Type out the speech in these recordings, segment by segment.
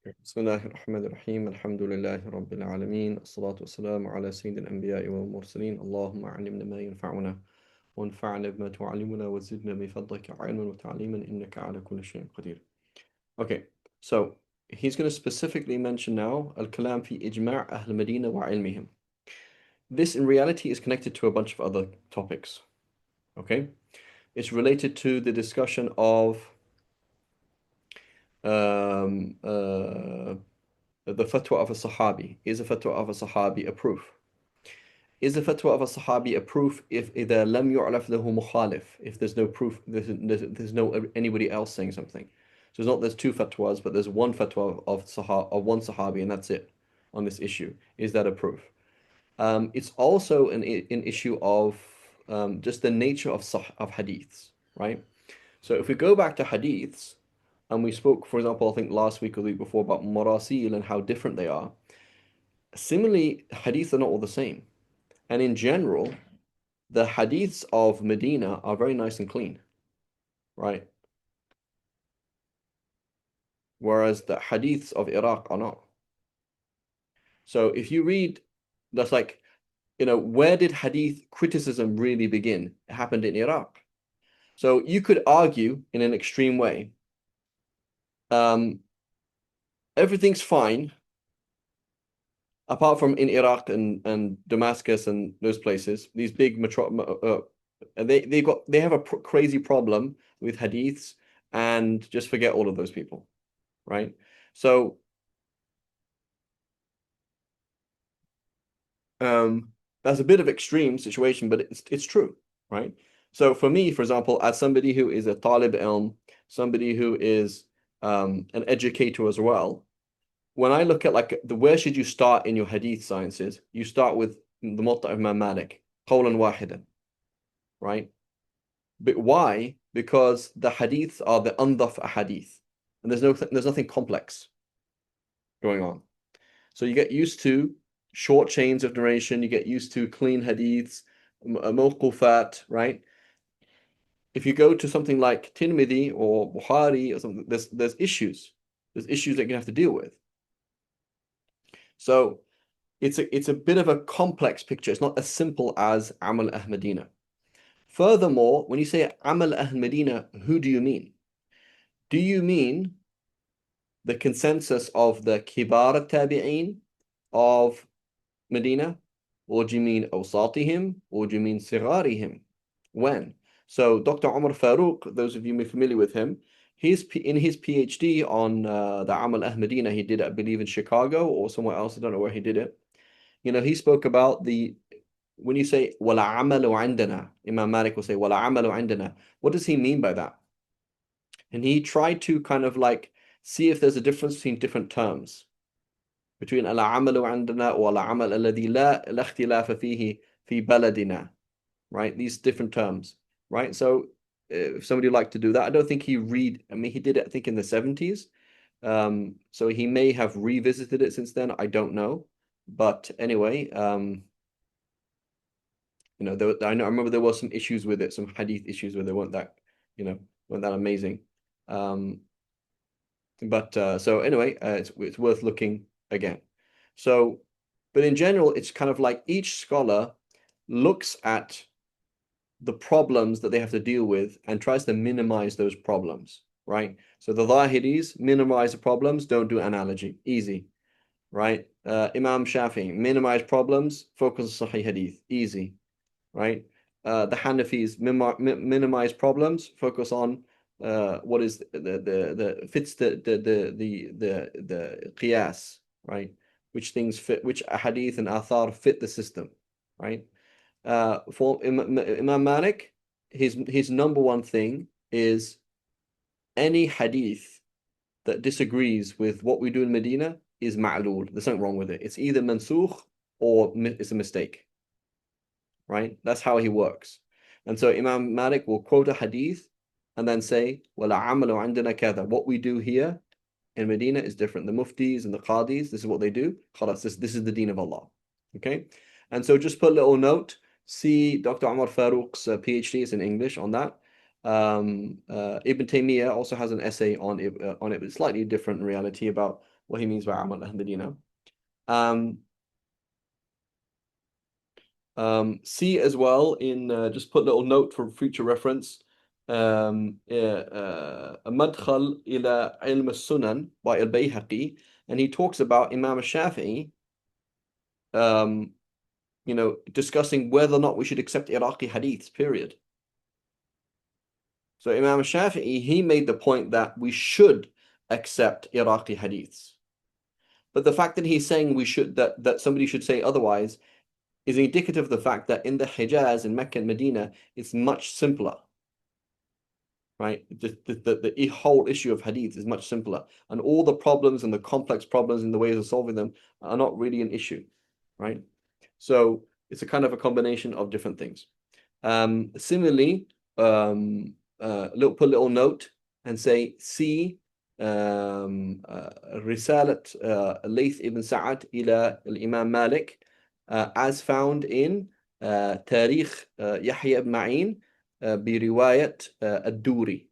بسم الله الرحمن الرحيم الحمد لله رب العالمين الصلاة والسلام على سيد الأنبياء والمرسلين اللهم علمنا ما ينفعنا وانفعنا بما تعلمنا وزدنا بفضلك علما وتعليما إنك على كل شيء قدير. Okay, so he's going to specifically mention now al-kalam fi ijma' ahl Medina wa ilmihim. This in reality is connected to a bunch of other topics. Okay, it's related to the discussion of um, uh, the fatwa of a Sahabi. Is a fatwa of a Sahabi a proof? Is the fatwa of a Sahabi a proof if إذا لم يعرف له مخالف? If there's no proof, there's no anybody else saying something. So it's not there's two fatwas, but there's one fatwa of one Sahabi, and that's it on this issue. Is that a proof? It's also an issue of just the nature of hadiths, right? So if we go back to hadiths, and we spoke, for example, I think last week or the week before about marasil and how different they are. Similarly, hadiths are not all the same. And in general, the hadiths of Medina are very nice and clean, right? Whereas the hadiths of Iraq are not. So if you read, that's like, where did hadith criticism really begin? It happened in Iraq. So you could argue in an extreme way, everything's fine, apart from in Iraq and Damascus and those places, these big they have a crazy problem with hadiths, and just forget all of those people, right? So that's a bit of extreme situation, but it's true, right? So for me, for example, as somebody who is a talib ilm, somebody who is an educator as well, when I look at like where should you start in your hadith sciences, you start with the Muwatta of Imam Malik, qawlan wahidan, right? But why? Because the hadiths are the andaf hadith, and there's nothing complex going on. So you get used to short chains of narration, you get used to clean hadiths, mawqufat, right? If you go to something like Tirmidhi or Bukhari or something, there's issues. There's issues that you have to deal with. So it's a bit of a complex picture. It's not as simple as Amal Ahmadina. Furthermore, when you say Amal Ahmadina, who do you mean? Do you mean the consensus of the Kibar Tabi'een of Medina? Or do you mean Awsatihim? Or do you mean Sigharihim? When? So Dr. Umar Farouk, those of you familiar with him, in his PhD on the Amal Ahmadina, he did it, I believe, in Chicago or somewhere else. I don't know where he did it. He spoke about when you say wala amalu indana, Imam Malik will say wala amalu indana. What does he mean by that? And he tried to kind of like see if there's a difference between different terms between al amalu indana or al amal alladhi la ikhtilafa fihi fi baladina, right? These different terms, right? So if somebody would like to do that, I don't think he did it, I think, in the 70s. So he may have revisited it since then. I don't know. But anyway, I remember there were some issues with it, some hadith issues where they weren't that, weren't that amazing. So anyway, it's worth looking again. So, but in general, it's kind of like each scholar looks at the problems that they have to deal with and tries to minimize those problems, right? So the Zahiris minimize the problems, don't do analogy, easy, right? Imam Shafi'i, minimize problems, focus on Sahih Hadith, easy, right? The Hanafis minimize problems, focus on what is the fits the qiyas, right? Which things fit, which hadith and athar fit the system, right? For Imam Malik, his number one thing is any hadith that disagrees with what we do in Medina is ma'lul. There's something wrong with it. It's either mansukh or it's a mistake, right? That's how he works. And so Imam Malik will quote a hadith and then say, "Wala amalu عندنا كذا." What we do here in Medina is different. The muftis and the qadis, this is what they do. Khalas, this is the deen of Allah. Okay? And so just put a little note. See Dr. Umar Farouk's PhD is in English on that. Ibn Taymiyyah also has an essay on it, but slightly different in reality about what he means by Amal al-Madinah. Um, see as well in just put a little note for future reference. Madkhal ila ilm al-Sunan by al-Bayhaqi, and he talks about Imam al-Shafi'i, um, discussing whether or not we should accept Iraqi hadiths, period. So Imam al-Shafi'i, he made the point that we should accept Iraqi hadiths. But the fact that he's saying we should that somebody should say otherwise is indicative of the fact that in the Hijaz, in Mecca and Medina, it's much simpler, right? The whole issue of hadith is much simpler, and all the problems and the complex problems and the ways of solving them are not really an issue, right? So it's a kind of a combination of different things. Similarly, put a little note and say, see رسالة ليث ibn Sa'ad إلى الإمام Malik as found in تاريخ يحيى بن معين برواية الدوري.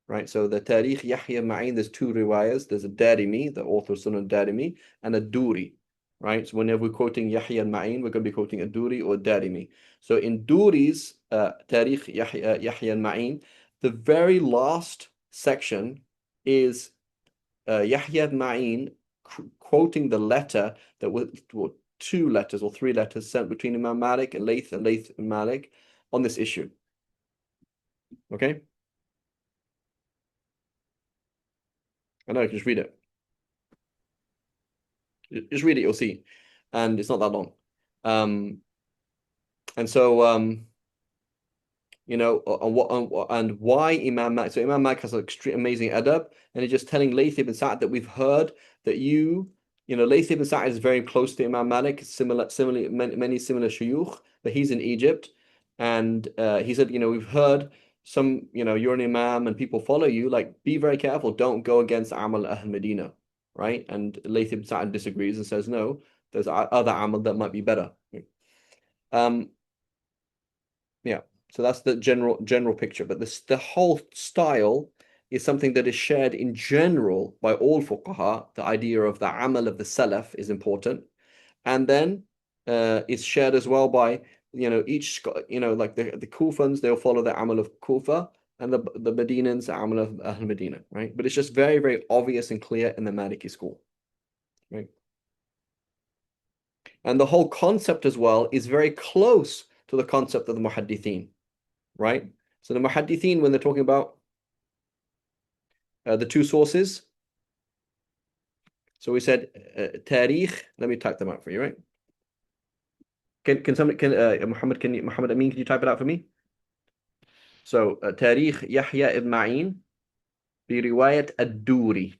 Right, so the Tarikh Yahya Ma'in, there's two riwayas. There's a Darimi, the author of Sunan Darimi, and a Duri. Right, so whenever we're quoting Yahya Ma'in, we're going to be quoting a Duri or a Darimi. So in Duri's Tarikh Yahya Ma'in, the very last section is Yahya Ma'in quoting the letter that was two letters or three letters sent between Imam Malik and Layth and Malik on this issue. Okay? I know, just read it. Just read it, you'll see. And it's not that long. And so, and why Imam Malik. So Imam Malik has an extreme amazing adab, and he's just telling Layth ibn Sa'd that we've heard that Layth ibn Sa'd is very close to Imam Malik, similarly, many similar shuyukh, but he's in Egypt. And he said, we've heard some, you're an imam and people follow you, like, be very careful, don't go against Amal Ahl Medina, right? And Layth ibn Sa'd disagrees and says, no, there's other Amal that might be better. Yeah, so that's the general picture, but the whole style is something that is shared in general by all fuqaha. The idea of the amal of the salaf is important, and then it's shared as well by each like the Kufans, they'll follow the amal of Kufa, and the Medinans the amal of Ahl Medina, right? But it's just very, very obvious and clear in the Maliki school, right? And the whole concept as well is very close to the concept of the Muhaddithin, right? So the Muhaddithin, when they're talking about the two sources, so we said Tarikh. Let me type them out for you, right? Can somebody Muhammad Amin, can you type it out for me? So Tarikh Yahya ibn Ma'in برواية الدوري.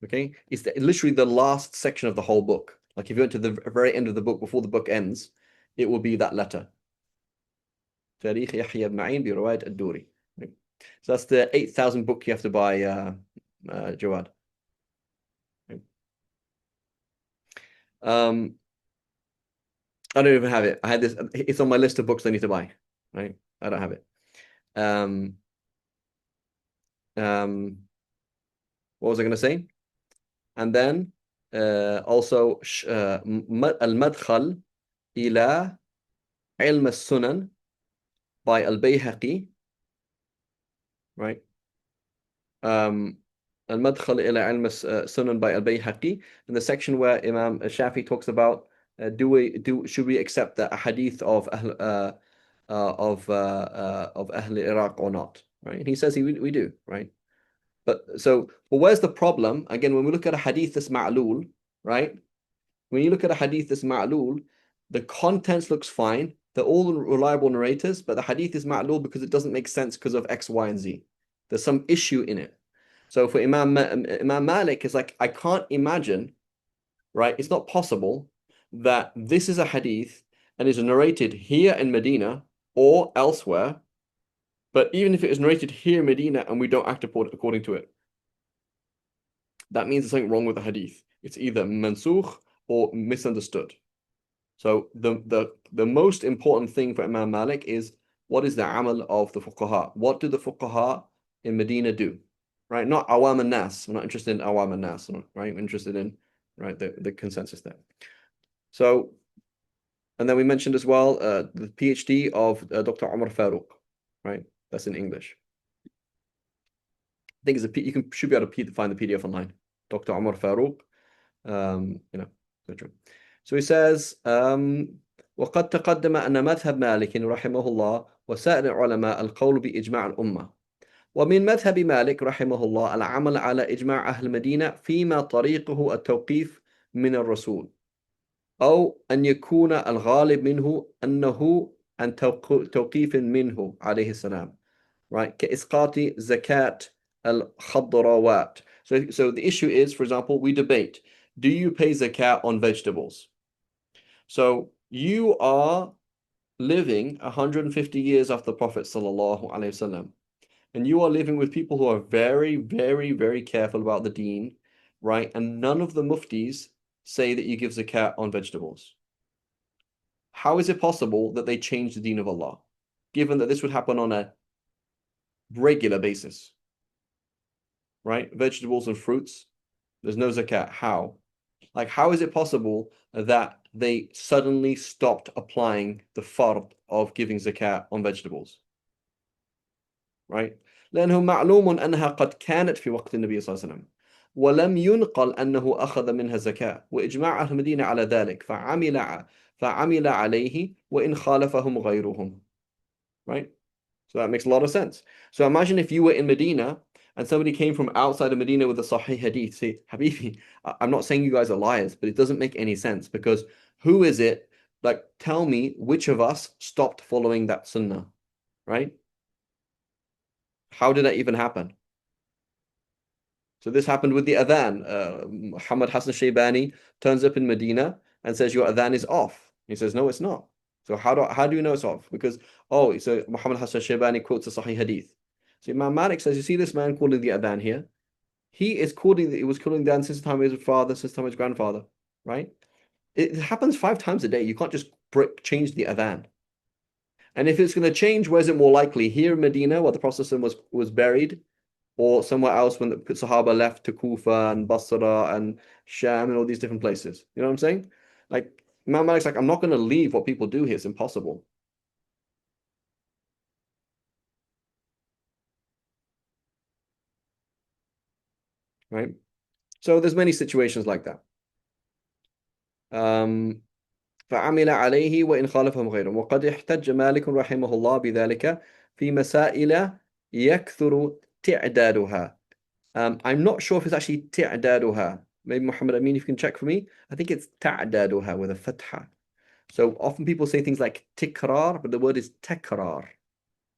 Okay, it's literally the last section of the whole book. Like if you went to the very end of the book before the book ends, it will be that letter. تاريخ يحيى بن معين برواية الدوري. So that's the 8,000 book you have to buy, Jawad. I don't even have it. I had this. It's on my list of books I need to buy. Right? I don't have it. What was I going to say? And then also المدخل إلى علم السنن by al-Bayhaqi, right? المدخل إلى علم السنن by al-Bayhaqi, in the section where Imam Shafi talks about should we accept the hadith of Ahl Iraq or not, right? And he says we do, right? But where's the problem? Again, when we look at a hadith that's ma'lul, right? When you look at a hadith that's ma'lul, the contents looks fine. They're all reliable narrators, but the hadith is ma'lul because it doesn't make sense because of X, Y, and Z. There's some issue in it. So for Imam Malik, it's like, I can't imagine, right? It's not possible that this is a hadith and is narrated here in Medina or elsewhere, but even if it is narrated here in Medina and we don't act according to it, that means there's something wrong with the hadith. It's either mansukh or misunderstood. So the most important thing for Imam Malik is what is the amal of the fuqaha? What do the fuqaha in Medina do? Right? Not awam and nas. We're not interested in awam and nas, right? We're interested in right the consensus there. So, and then we mentioned as well the PhD of Dr. Omar Farouk, right? That's in English. I think it's you should be able to find the PDF online. Dr. Omar Farouk, etc. So he says, وقد تقدم أن مذهب مالك رحمه الله وسائر العلماء القول بإجماع الأمة ومن مذهب مالك رحمه الله العمل على إجماع أهل المدينة فيما طريقه التوقيف من الرسول أو أن يكون الغالب منه أنه عن توقيف منه عليه السلام, right? كإسقاط زكاة الخضروات. So the issue is, for example, we debate, do you pay zakat on vegetables? So you are living 150 years after the Prophet sallallahu alaihi wasallam, and you are living with people who are very, very, very careful about the deen, right? And none of the muftis say that you give zakat on vegetables. How is it possible that they change the deen of Allah, given that this would happen on a regular basis, right? Vegetables and fruits, there's no zakat. How? Like, how is it possible that they suddenly stopped applying the fard of giving zakat on vegetables? Right? لأنه معلوم أنها قد كانت في وقت النبي صلى الله عليه وسلم ولم ينقل أنه أخذ منها زكاة وإجماع أهل المدينة على ذلك فعمل عليه وإن خالفهم غيرهم. Right? So that makes a lot of sense. So imagine if you were in Medina and somebody came from outside of Medina with a Sahih Hadith. See, Habibi, I'm not saying you guys are liars, but it doesn't make any sense because who is it? Like, tell me which of us stopped following that sunnah, right? How did that even happen? So this happened with the adhan. Muhammad Hassan Shaybani turns up in Medina and says, your adhan is off. He says, no, it's not. So how do you know it's off? Because, oh, so Muhammad Hassan Shaybani quotes a Sahih Hadith. So Imam Malik says, you see this man calling the adhan here? He was calling the adhan since the time of his father, since the time of his grandfather, right? It happens 5 times a day. You can't just change the adhan. And if it's going to change, where's it more likely? Here in Medina, where the Prophet was buried, or somewhere else when the Sahaba left to Kufa and Basra and Sham and all these different places. You know what I'm saying? Like, Imam Malik's like, I'm not going to leave what people do here. It's impossible. Right? So there's many situations like that. فعمل عليه وإن خالفهم غيرهم وقد احتج مالك رحمه الله بذلك في مسائل يكثر تعدادها. I'm not sure if it's actually تعدادها. Maybe Muhammad Amin, if you can check for me. I think it's تعدادها with a fatha. So often people say things like tikrar, but the word is tekrar,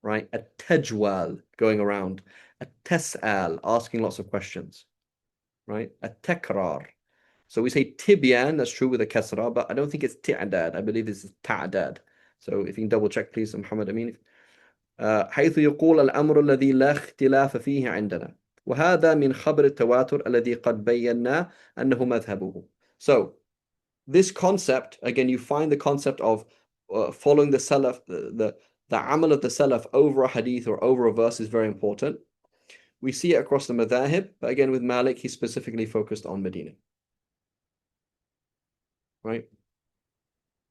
right? A tajwal, going around. A tes'al, asking lots of questions, right? A tekrar. So we say tibyan, that's true with a kasra, but I don't think it's ti'adad. I believe it's ta'adad. So if you can double check, please, Muhammad Amin. حيث يقول الأمر الذي لا اختلاف فيه عندنا وهذا من خبر التواتر الذي قد بينا أنه مذهبه. So this concept, again, you find the concept of following the salaf, the amal of the salaf over a hadith or over a verse is very important. We see it across the madhahib, but again, with Malik, he's specifically focused on Medina. Right?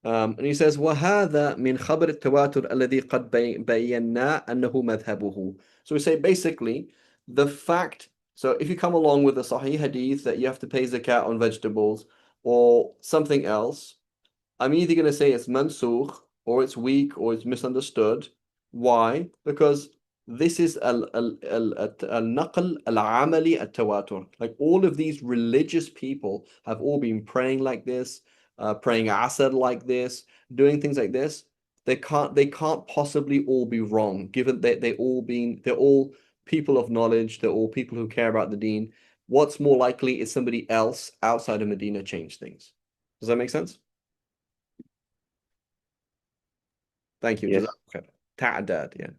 And he says, وَهَذَا مِنْ خَبْرِ التَّوَاتُرِ الَّذِي قَدْ بَيَّنَّا أَنَّهُ مَذْهَبُهُ. So we say basically, the fact, so if you come along with a Sahih hadith that you have to pay zakat on vegetables or something else, I'm either going to say it's mansukh or it's weak or it's misunderstood. Why? Because this is al-naql al-amali at-tawatur. Like all of these religious people have all been praying like this, praying asr like this, doing things like this. They can't possibly all be wrong, given that they're all people of knowledge, they're all people who care about the deen. What's more likely is somebody else outside of Medina change things. Does that make sense? Thank you. Yes. جزاك خير. تعداد, yeah.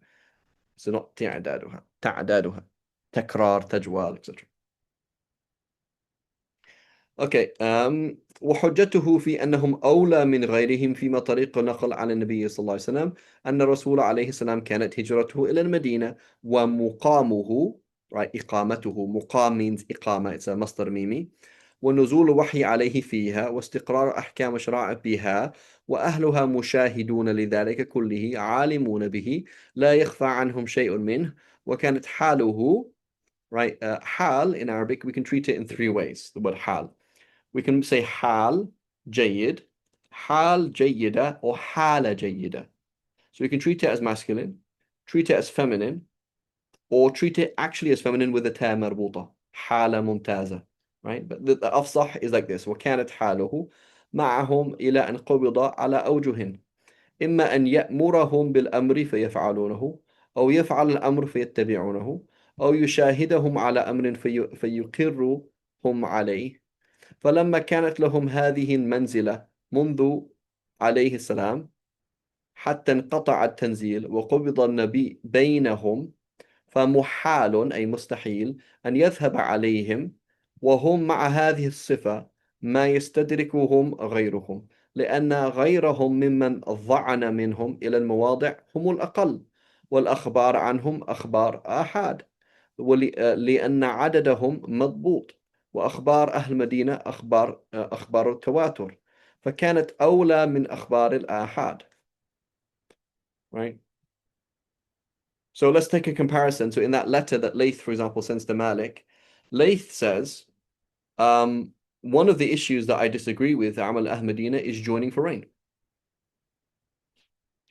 So not تعدادها. تعدادها. تكرار, تجوال, etc. Okay. وحجته في أنهم أولى من غيرهم فيما طريق نقل عن النبي صلى الله عليه وسلم أن الرسول عليه السلام كانت هجرته إلى المدينة ومقامه right إقامته مقام means إقامة it's a مصدر ميمي ونزول وحي عليه فيها واستقرار أحكام شرائع بها وأهلها مشاهدون لذلك كله عالمون به لا يخفى عنهم شيء منه وكانت حاله right حال in Arabic we can treat it in three ways the word حال we can say حال جيد حال جيدة or حالة جيدة so we can treat it as masculine treat it as feminine or treat it actually as feminine with a تاء مربوطة حالة ممتازة right but the أفصح is like this وكانت حاله معهم إلى أن قبض على أوجه إما أن يأمرهم بالأمر فيفعلونه أو يفعل الأمر فيتبعونه أو يشاهدهم على أمر فيقرهم عليه فلما كانت لهم هذه المنزلة منذ عليه السلام حتى انقطع التنزيل وقبض النبي بينهم فمحال أي مستحيل أن يذهب عليهم وهم مع هذه الصفة ما يستدركهم غيرهم لأن غيرهم ممن ضعن منهم إلى المواضع هم الأقل والأخبار عنهم أخبار آحاد لأن عددهم مضبوط وأخبار أهل المدينة أخبار التواتر فكانت أولى من أخبار الآحاد right. So let's take a comparison. So in that letter that Layth, for example, sends to Malik, Layth says, one of the issues that I disagree with Amal Ahmadina is joining for rain.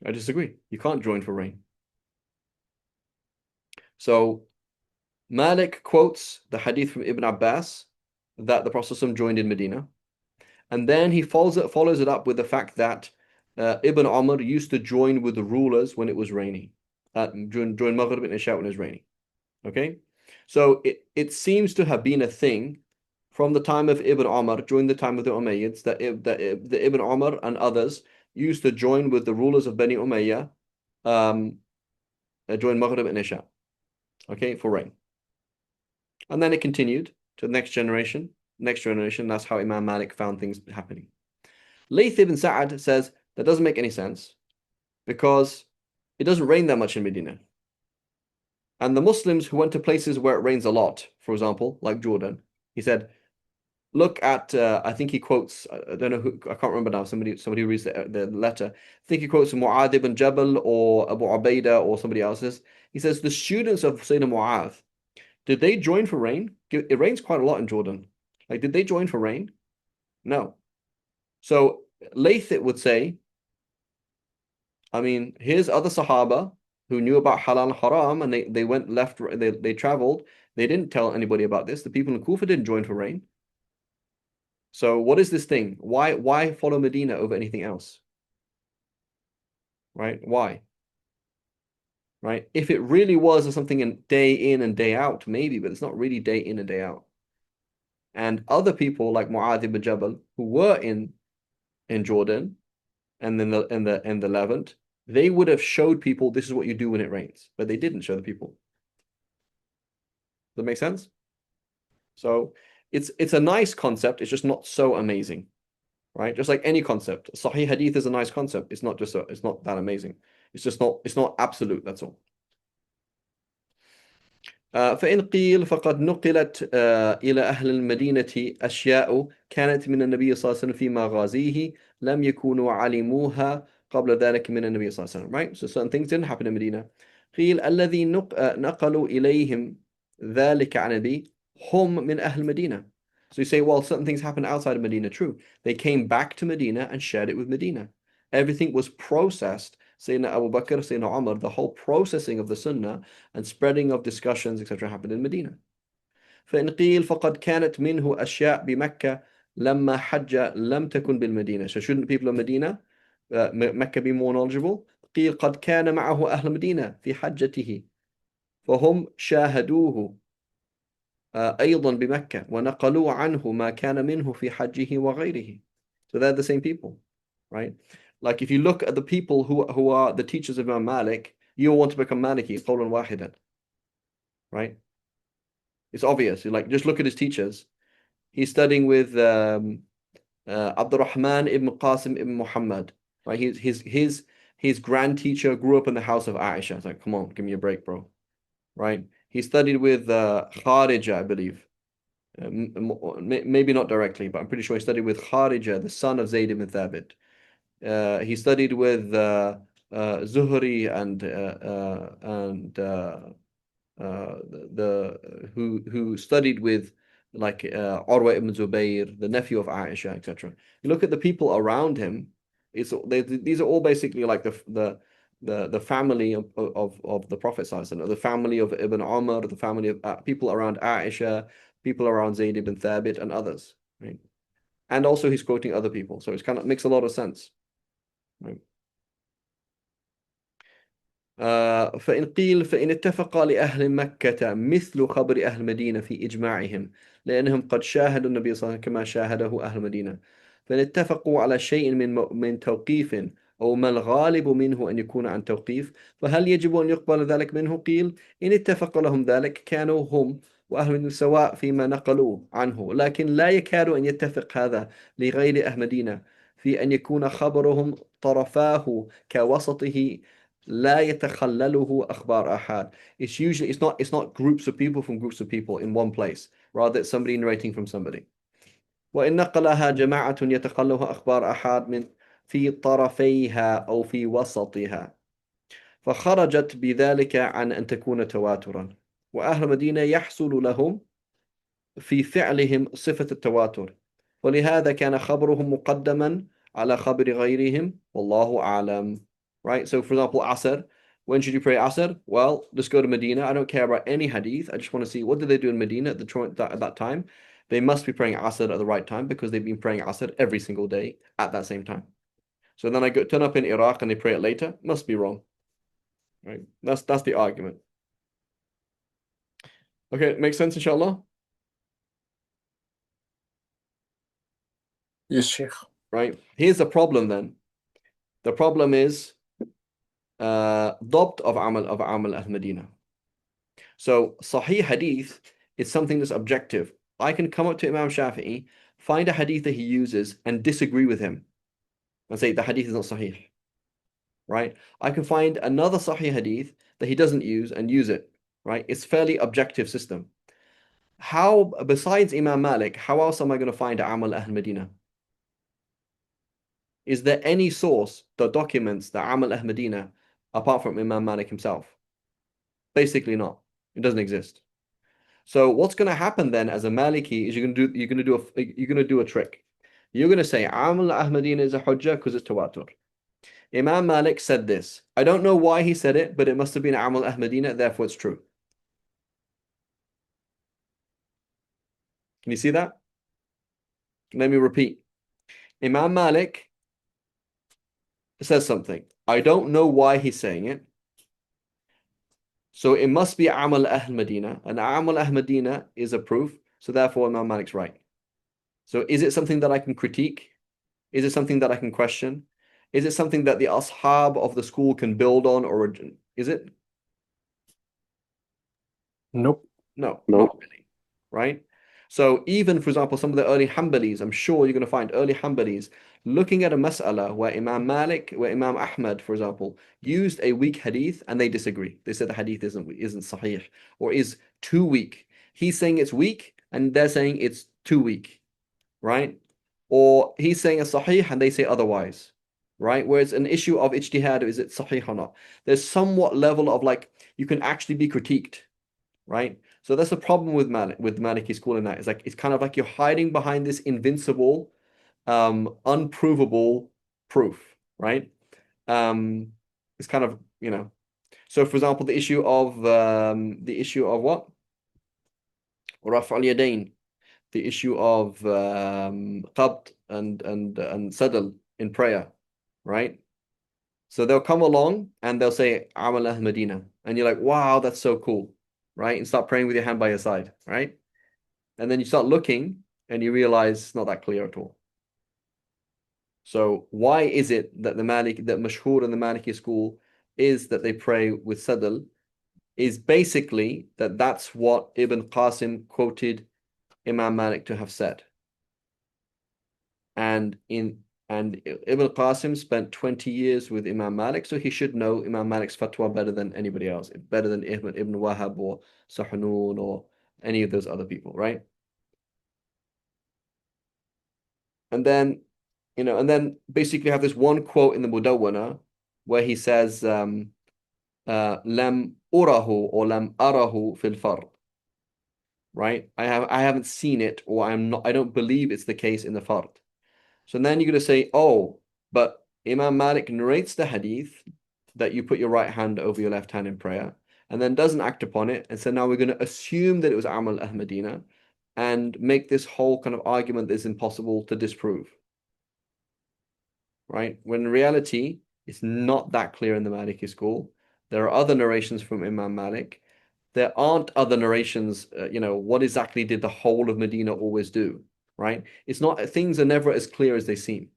I disagree. You can't join for rain. So Malik quotes the hadith from Ibn Abbas that the Prophet ﷺ joined in Medina. And then he follows it up with the fact that Ibn Umar used to join with the rulers when it was raining. During Maghrib and Isha when it was raining. Okay? So it seems to have been a thing from the time of Ibn Umar, during the time of the Umayyads, that the Ibn Umar and others used to join with the rulers of Bani Umayyah during Maghrib and Isha. Okay, for rain. And then it continued to the next generation. That's how Imam Malik found things happening. Layth ibn Sa'ad says that doesn't make any sense because it doesn't rain that much in Medina. And the Muslims who went to places where it rains a lot, for example, like Jordan, he said, look at, I think he quotes, I don't know who, I can't remember now, somebody who reads the letter. I think he quotes Mu'adh ibn Jabal or Abu Ubaidah or somebody else's. He says, the students of Sayyidina Mu'adh, did they join for rain? It rains quite a lot in Jordan. Like, did they join for rain? No. So Layth would say, I mean, here's other Sahaba who knew about halal and haram and they went left, they traveled. They didn't tell anybody about this. The people in Kufa didn't join for rain. So what is this thing? Why follow Medina over anything else? Right? Why? Right? If it really was something in day in and day out, maybe, but it's not really day in and day out. And other people like Mu'adh ibn Jabal who were in Jordan and then in the Levant, they would have showed people this is what you do when it rains, but they didn't show the people. Does that make sense? So it's a nice concept, it's just not so amazing. Right? Just like any concept. Sahih hadith is a nice concept. It's not that amazing. It's not absolute, that's all. فإن قيل فقد نقلت إلى أهل المدينة أشياء كانت من النبي صلى الله عليه وسلم في مغازيه لم يكونوا علموها قبل ذلك من النبي صلى الله عليه وسلم. Right? So certain things didn't happen in Medina. قيل الذي نقلوا إليهم ذلك عن النبي هم من أهل المدينة. So you say, well, certain things happened outside of Medina. True. They came back to Medina and shared it with Medina. Everything was processed. Sayyidina Abu Bakr, Sayyidina Umar, the whole processing of the Sunnah and spreading of discussions, etc., happened in Medina. فإن قيل فقد كانت منه أشياء بمكة لما حج لم تكن بالمدينة. So shouldn't people of Medina, Mecca, be more knowledgeable? قيل قد كان معه أهل مدينة في حجته فهم شاهدوه أيضا بمكة ونقلوا عنه ما كان منه في حجه وغيره. So they're the same people, right? Like if you look at the people who are the teachers of Imam Malik, you want to become Maliki, قولا واحدا, right? It's obvious. You like just look at his teachers. He's studying with Abdurrahman ibn Qasim ibn Muhammad, right? His grand teacher grew up in the house of Aisha. It's like, come on, give me a break, bro, right? He studied with Kharija, I believe. Maybe not directly, but I'm pretty sure he studied with Kharija, the son of Zayd ibn Thabit. He studied with Zuhri and who studied with like Urwa ibn Zubayr, the nephew of Aisha, etc. You look at the people around him. These are all basically like the family of the Prophet ﷺ, the family of Ibn Umar, the family of people around Aisha, people around Zayd ibn Thabit, and others. Right? And also he's quoting other people, so it kind of makes a lot of sense. Right? فإن قيل فإن اتفق لأهل مكة مثل خبر أهل المدينة في إجماعهم لأنهم قد شاهدوا النبي صلى الله عليه وسلم كما شاهده أهل المدينة فإن اتفقوا على شيء من توقيف أو ما الغالب منه أن يكون عن توقيف فهل يجب أن يقبل ذلك منه؟ قيل إن اتفق لهم ذلك كانوا هم وأهل المدينة سواء فيما نقلوا عنه لكن لا يكاد أن يتفق هذا لغير أهل المدينة في أن يكون خبرهم طرفاه كوسطه لا يتخلله أخبار أحد. It's not groups of people in one place. Rather, it's somebody narrating from somebody. وإن نقلها جماعة يتخلها أخبار أحد من في طرفيها أو في وسطها فخرجت بذلك عن أن تكون تواترا وأهل المدينة يحصل لهم في فعلهم صفة التواتر ولهذا كان خبرهم مقدما على خبر غيرهم والله أعلم. Right? So for example, Asr. When should you pray Asr? Well, let's go to Medina. I don't care about any hadith. I just want to see what did they do in Medina at that time. They must be praying Asr at the right time because they've been praying Asr every single day at that same time. So then turn up in Iraq and they pray it later. Must be wrong. Right? That's the argument. Okay, makes sense, inshallah? Yes, Sheikh. Right? Here's the problem then. The problem is ضبط of Amal al-Madinah. So Sahih Hadith is something that's objective. I can come up to Imam Shafi'i, find a hadith that he uses and disagree with him and say the hadith is not Sahih. Right? I can find another Sahih Hadith that he doesn't use and use it. Right? It's fairly objective system. How, besides Imam Malik, how else am I going to find Amal al-Madinah? Is there any source that documents the Amal al-Madinah apart from Imam Malik himself? Basically not. It doesn't exist. So what's going to happen then as a Maliki is you're going to do a trick. You're going to say Amal al-Madinah is a hujjah because it's tawatur. Imam Malik said this. I don't know why he said it, but it must have been Amal al-Madinah, therefore it's true. Can you see that? Let me repeat. Imam Malik says something. I don't know why he's saying it. So it must be Amal al-Madinah, and Amal al-Madinah is a proof, so therefore Imam Malik's right. So is it something that I can critique? Is it something that I can question? Is it something that the ashab of the school can build on, or is it? Nope. No, not really, right? So even, for example, some of the early Hanbalis, I'm sure you're going to find early Hanbalis looking at a mas'ala where Imam Malik, where Imam Ahmad, for example, used a weak hadith and they disagree. They said the hadith isn't sahih or is too weak. He's saying it's weak and they're saying it's too weak, right? Or he's saying it's sahih and they say otherwise, right? Where it's an issue of ijtihad, is it sahih or not? There's somewhat level of like, you can actually be critiqued, right? So that's the problem with Maliki school in that. It's like it's kind of like you're hiding behind this invincible, unprovable proof, right? It's kind of, So for example, the issue of what? Raf' al-Yadayn, the issue of qabd and sadl in prayer, right? So they'll come along and they'll say Amal al-Madinah, and you're like, wow, that's so cool, right? And start praying with your hand by your side, right? And then you start looking and you realize it's not that clear at all. So why is it that that mashhur in the Maliki school is that they pray with sadl? Is basically that's what Ibn Qasim quoted Imam Malik to have said. and Ibn Qasim spent 20 years with Imam Malik, so he should know Imam Malik's fatwa better than anybody else, better than Ibn Wahab or Sahnun or any of those other people, right? And then, and then basically have this one quote in the Mudawwana where he says, "Lam urahu or lam arahu fil fard." Right? I haven't seen it, or I don't believe it's the case in the fard. So then you're going to say, oh, but Imam Malik narrates the hadith that you put your right hand over your left hand in prayer, and then doesn't act upon it. And so now we're going to assume that it was Amal Ahmadina and make this whole kind of argument that is impossible to disprove. Right? When in reality, it's not that clear in the Maliki school. There are other narrations from Imam Malik. There aren't other narrations, what exactly did the whole of Medina always do? Right? It's not, things are never as clear as they seem.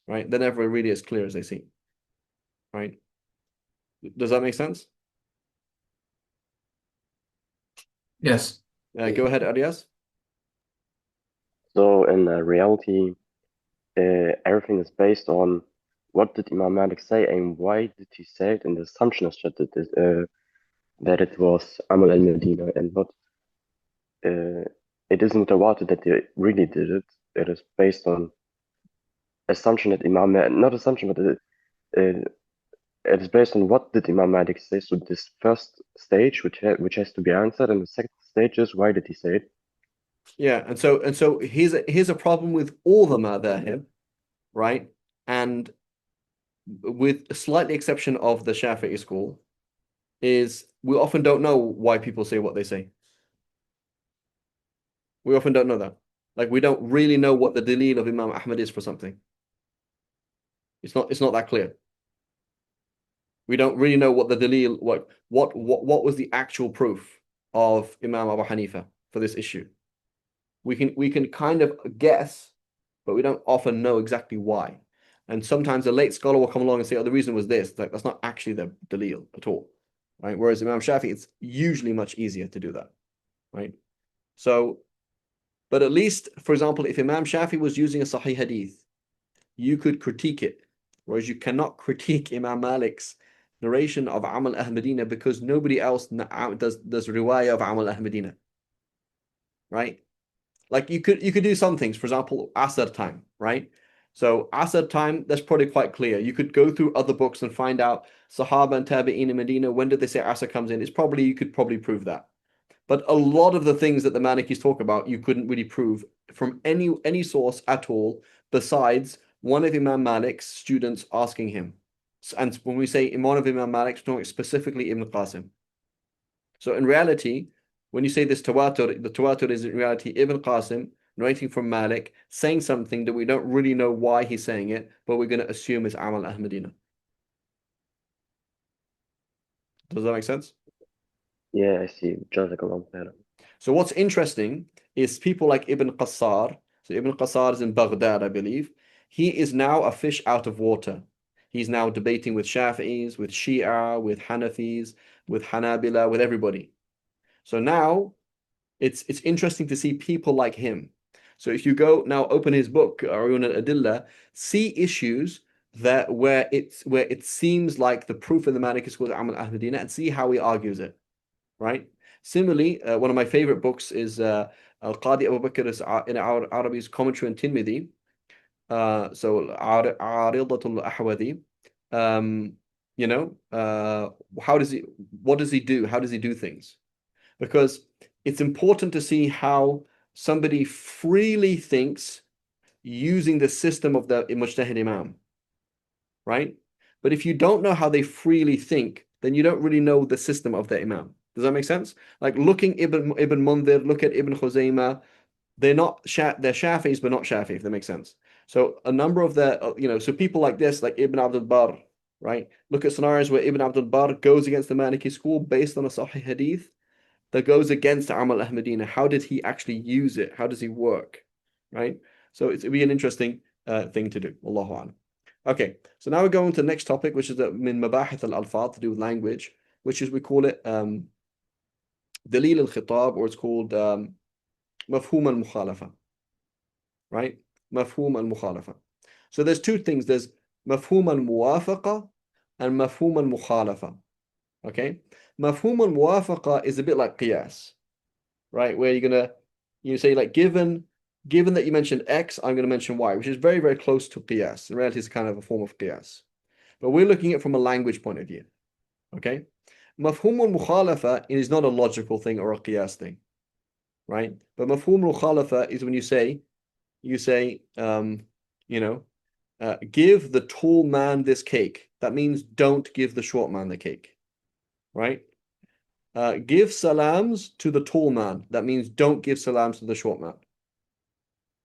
Right? They're never really as clear as they seem. Right? Does that make sense? Yes. Go ahead, Arias. So in reality, everything is based on what did Imam Malik say and why did he say it, and the assumption is that it was Amal al-Medina and not it isn't mutawatir that they really did it. It is based on assumption that Imam Malik, not assumption, but it is based on what did Imam Malik say. So this first stage, which has to be answered, and the second stage is why did he say it? Yeah, and so here's a problem with all the madhahib, right? And with a slightly exception of the Shafi'i school, is we often don't know why people say what they say. We often don't know that. Like we don't really know what the dalil of Imam Ahmad is for something. It's not that clear. We don't really know what the dalil, what was the actual proof of Imam Abu Hanifa for this issue. We can kind of guess, but we don't often know exactly why. And sometimes a late scholar will come along and say, "Oh, the reason was this." Like that's not actually the dalil at all, right? Whereas Imam Shafi, it's usually much easier to do that, right? So, but at least, for example, if Imam Shafi was using a Sahih Hadith, you could critique it, whereas you cannot critique Imam Malik's narration of Amal Ahmadina because nobody else does riwayah of Amal Ahmadina, right? Like you could do some things, for example, Asr time, right? So Asr time, that's probably quite clear. You could go through other books and find out Sahaba and Tabi'in in Medina, when did they say Asr comes in? You could probably prove that. But a lot of the things that the Malikis talk about, you couldn't really prove from any source at all, besides one of Imam Malik's students asking him. And when we say one of Imam Malik's, we're talking specifically Ibn Qasim. So in reality, when you say this tawatur, the tawatur is in reality Ibn Qasim narrating from Malik, saying something that we don't really know why he's saying it, but we're going to assume is Amal Ahmadina. Does that make sense? Yeah, I see. Jazakallah khairan. So what's interesting is people like Ibn Qassar. So Ibn Qassar is in Baghdad, I believe. He is now a fish out of water. He's now debating with Shafi'is, with Shia, with Hanafis, with Hanabila, with everybody. So now it's interesting to see people like him. So if you go now open his book, Uyun al-Adillah, see issues where it seems like the proof of the Maliki school is Amal Ahmadina and see how he argues it, right? Similarly, one of my favorite books is Al-Qadi Abu Bakr in Arabi's commentary on Tirmidhi. So Aridatul Ahwadi. What does he do? How does he do things? Because it's important to see how somebody freely thinks using the system of the Mujtahid Imam, right? But if you don't know how they freely think, then you don't really know the system of the Imam. Does that make sense? Like looking Ibn Mundhir, look at Ibn Khuzaymah, they're Shafis, but not Shafi, if that makes sense. So a number of so people like this, like Ibn Abdul Barr, right? Look at scenarios where Ibn Abdul Barr goes against the Maliki school based on a Sahih Hadith that goes against Amal Ahmadina. How did he actually use it? How does he work? Right? So it'd be an interesting thing to do. Allahu A'lam. Okay, so now we're going to the next topic, which is the min mabahith al-alfaz, to do with language, which is we call it dalil al-khitab, or it's called mafhum al-mukhalafa. Right? مفهوم المخالفة. So there's two things. There's مفهوم الموافقة and مفهوم المخالفة. Okay? مفهوم الموافقة is a bit like قياس, right? Where you say like given that you mentioned X, I'm going to mention Y, which is very, very close to qiyas. In reality, it's kind of a form of qiyas. But we're looking at it from a language point of view. Okay? Mafhum al-mukhalafa is not a logical thing or a qiyas thing. Right? But mafhum al-mukhalafa is when you say, give the tall man this cake. That means don't give the short man the cake. Right? Give salams to the tall man. That means don't give salams to the short man.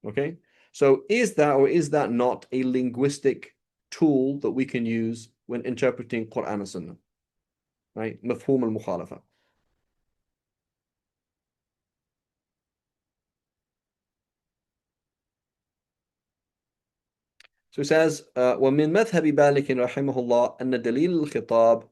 Okay? So is that or is that not a linguistic tool that we can use when interpreting Quran and Sunnah? Right? Mafhum al-mukhalafa. So it says, وَمِن مَذْهَبِ مَالِكٍ رَحِمَهُ اللَّهِ أَنَّ دَلِيلَ الْخِطَابِ.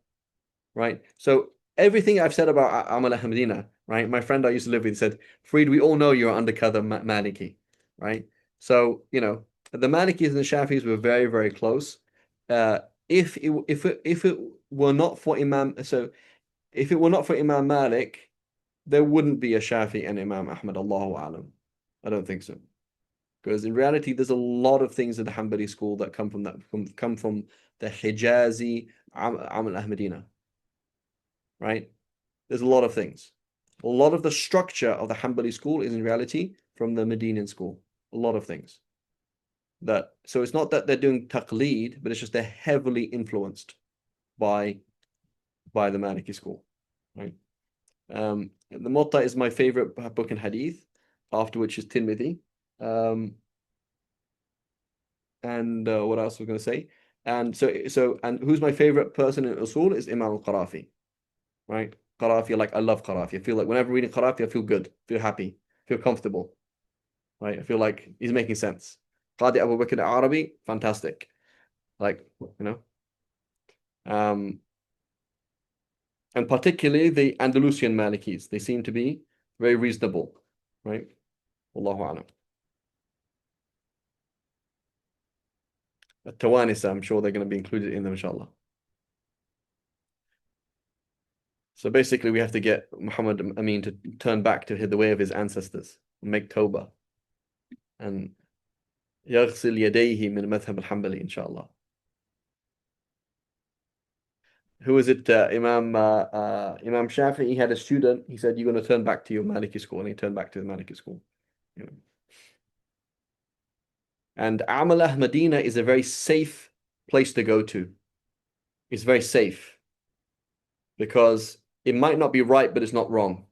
Right? So everything I've said about Amal Ahmadina, right? My friend I used to live with said, Freed, we all know you're undercover Maliki, right? So, the Malikis and the Shafis were very, very close. If it were not for Imam Malik, there wouldn't be a Shafi and Imam Ahmad, Allahu Alam. I don't think so. Because in reality, there's a lot of things in the Hanbali school that come from the Hijazi Amal Ahmadina. Right? There's a lot of things. A lot of the structure of the Hanbali school is in reality from the Medinan school. A lot of things. So it's not that they're doing taqleed, but it's just they're heavily influenced by the Maliki school. Right? The Muwatta is my favorite book in Hadith, after which is Tirmidhi. And what else was I going to say? And who's my favorite person in Usul is Imam al-Qarafi. Right? Qarafi, I love Qarafi. I feel like whenever reading Qarafi, I feel good, feel happy, feel comfortable. Right? I feel like he's making sense. Qadi Abu Bakr al-Arabi, fantastic. And particularly the Andalusian Malikis, they seem to be very reasonable. Right? Wallahu a'lam. Tawanisa, I'm sure they're going to be included in them, inshallah. So basically, we have to get Muhammad Amin to turn back to the way of his ancestors, make tawbah, and يغسل يديه من مذهب الحنبلي, inshallah. Who is it? Imam Shafi'i, he had a student. He said, "You're going to turn back to your Maliki school," and he turned back to the Maliki school. And Amal Ahmadina is a very safe place to go to. It's very safe because it might not be right, but it's not wrong.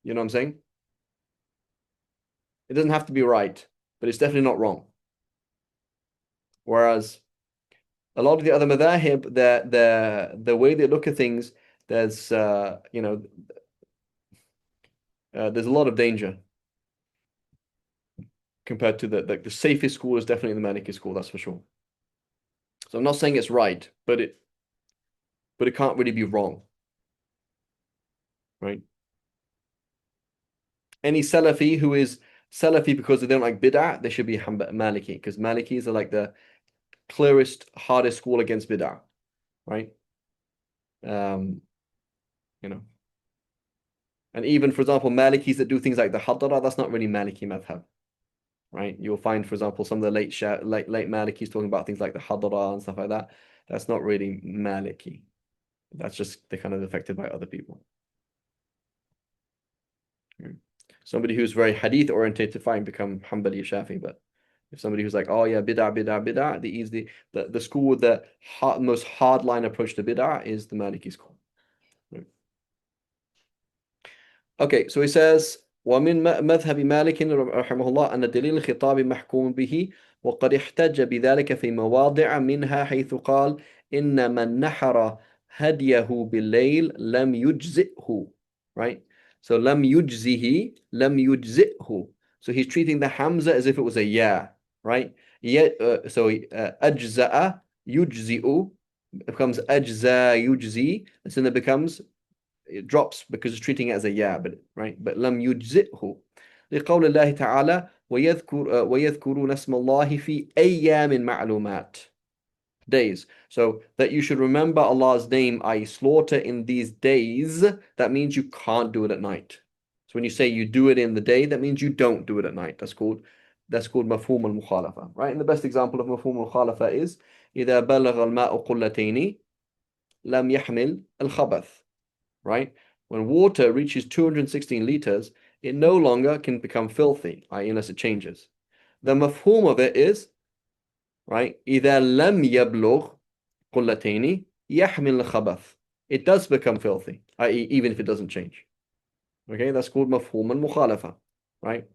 You know what I'm saying? It doesn't have to be right, but it's definitely not wrong. Whereas a lot of the other madhahib, the way they look at things, there's a lot of danger compared to the safest school is definitely the Maliki school, that's for sure. So I'm not saying it's right, but it can't really be wrong. Right? Any Salafi who is Salafi because they don't like bid'ah, they should be Maliki, because Malikis are like the clearest, hardest school against bid'ah, right? And even, for example, Malikis that do things like the Hadara, that's not really Maliki madhab, right? You'll find, for example, some of the late Malikis talking about things like the Hadara and stuff like that. That's not really Maliki. That's just they're kind of affected by other people. Somebody who's very hadith oriented, fine, become Hanbali Shafi, but if somebody who's like, oh yeah, bid'ah, the school with the most hardline approach to bid'ah is the Maliki school. Right. Okay, so he says, ومن مذهب مالك رحمه الله أن دليل الخطاب محكوم به وقد احتج بذلك في مواضع منها حيث قال إن من نحر هديه بالليل لم يجزئه. Right? So لم يجزه لم يجزئه. So he's treating the Hamza as if it was a ya, right? So أجزأ يجزئ becomes أجزا يجزي, and so then it drops because it's treating it as a ya, but right? But لم يجزئه لقول الله تعالى ويذكرون اسم الله في أيام معلومات. Days. So that you should remember Allah's name, i.e. slaughter in these days, that means you can't do it at night. So when you say you do it in the day, that means you don't do it at night. That's called مفهوم المخالفة, right? And the best example of مفهوم المخالفة is إذا بلغ الماء قلتين لم يحمل الخبث, right? When water reaches 216 liters, it no longer can become filthy, i.e. unless it changes. The mafhum of it is, right? إذا لم يبلغ قلتين يحمل الخبث. It does become filthy, i.e. even if it doesn't change. Okay, that's called مفهوم المخالفة, right?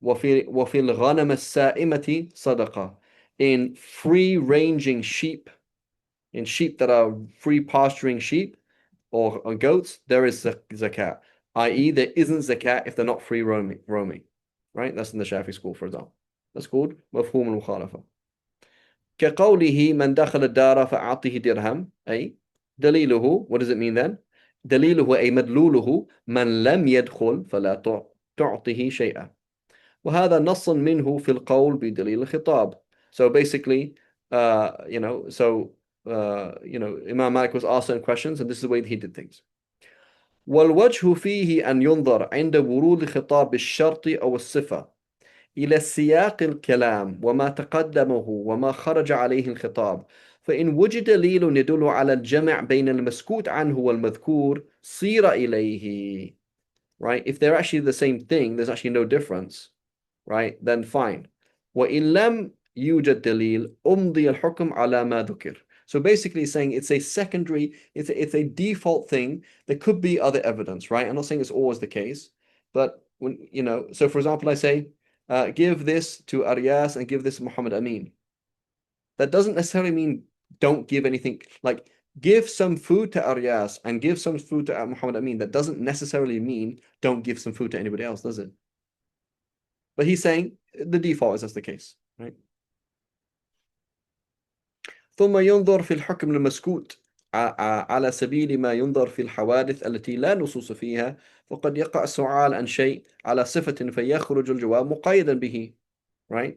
وفي الغنم السائمة صدقة. In free-ranging sheep, in sheep that are free pasturing sheep or goats, there is zakat, i.e. there isn't zakat if they're not free roaming, right? That's in the Shafi school, for example. That's called مفهوم المخالفة. كقوله من دخل الدار فأعطه درهم, أي دليله, what does it mean then? دليله أي مدلوله من لم يدخل فلا تعطه شيئا. وهذا نص منه في القول بدليل الخطاب. So basically, Imam Malik was asked certain questions, and this is the way he did things. والوجه فيه أن ينظر عند ورود الخطاب بالشرط أو الصفة إلى السياق الكلام وما تقدمه وما خرج عليه الخطاب. فإن وجد دليل يدل على الجمع بين المسكوت عنه والمذكور صير إليه. Right? If they're actually the same thing, there's actually no difference, right? Then fine. وإن لم يوجد دليل أمضي الحكم على ما ذكر. So basically saying it's a secondary, it's a default thing. There could be other evidence, right? I'm not saying it's always the case, but when, so for example, I say, give this to Aryas and give this to Muhammad Amin. That doesn't necessarily mean don't give anything. Like, give some food to Aryas and give some food to Muhammad Amin. That doesn't necessarily mean don't give some food to anybody else, does it? But he's saying the default is that's the case, right? ثم ينظر في الحكم المسكوت على سبيل ما ينظر في الحوادث التي لا نصوص فيها، فقد يقع السؤال عن شيء على صفة فيخرج الجواب مقيدا به, right?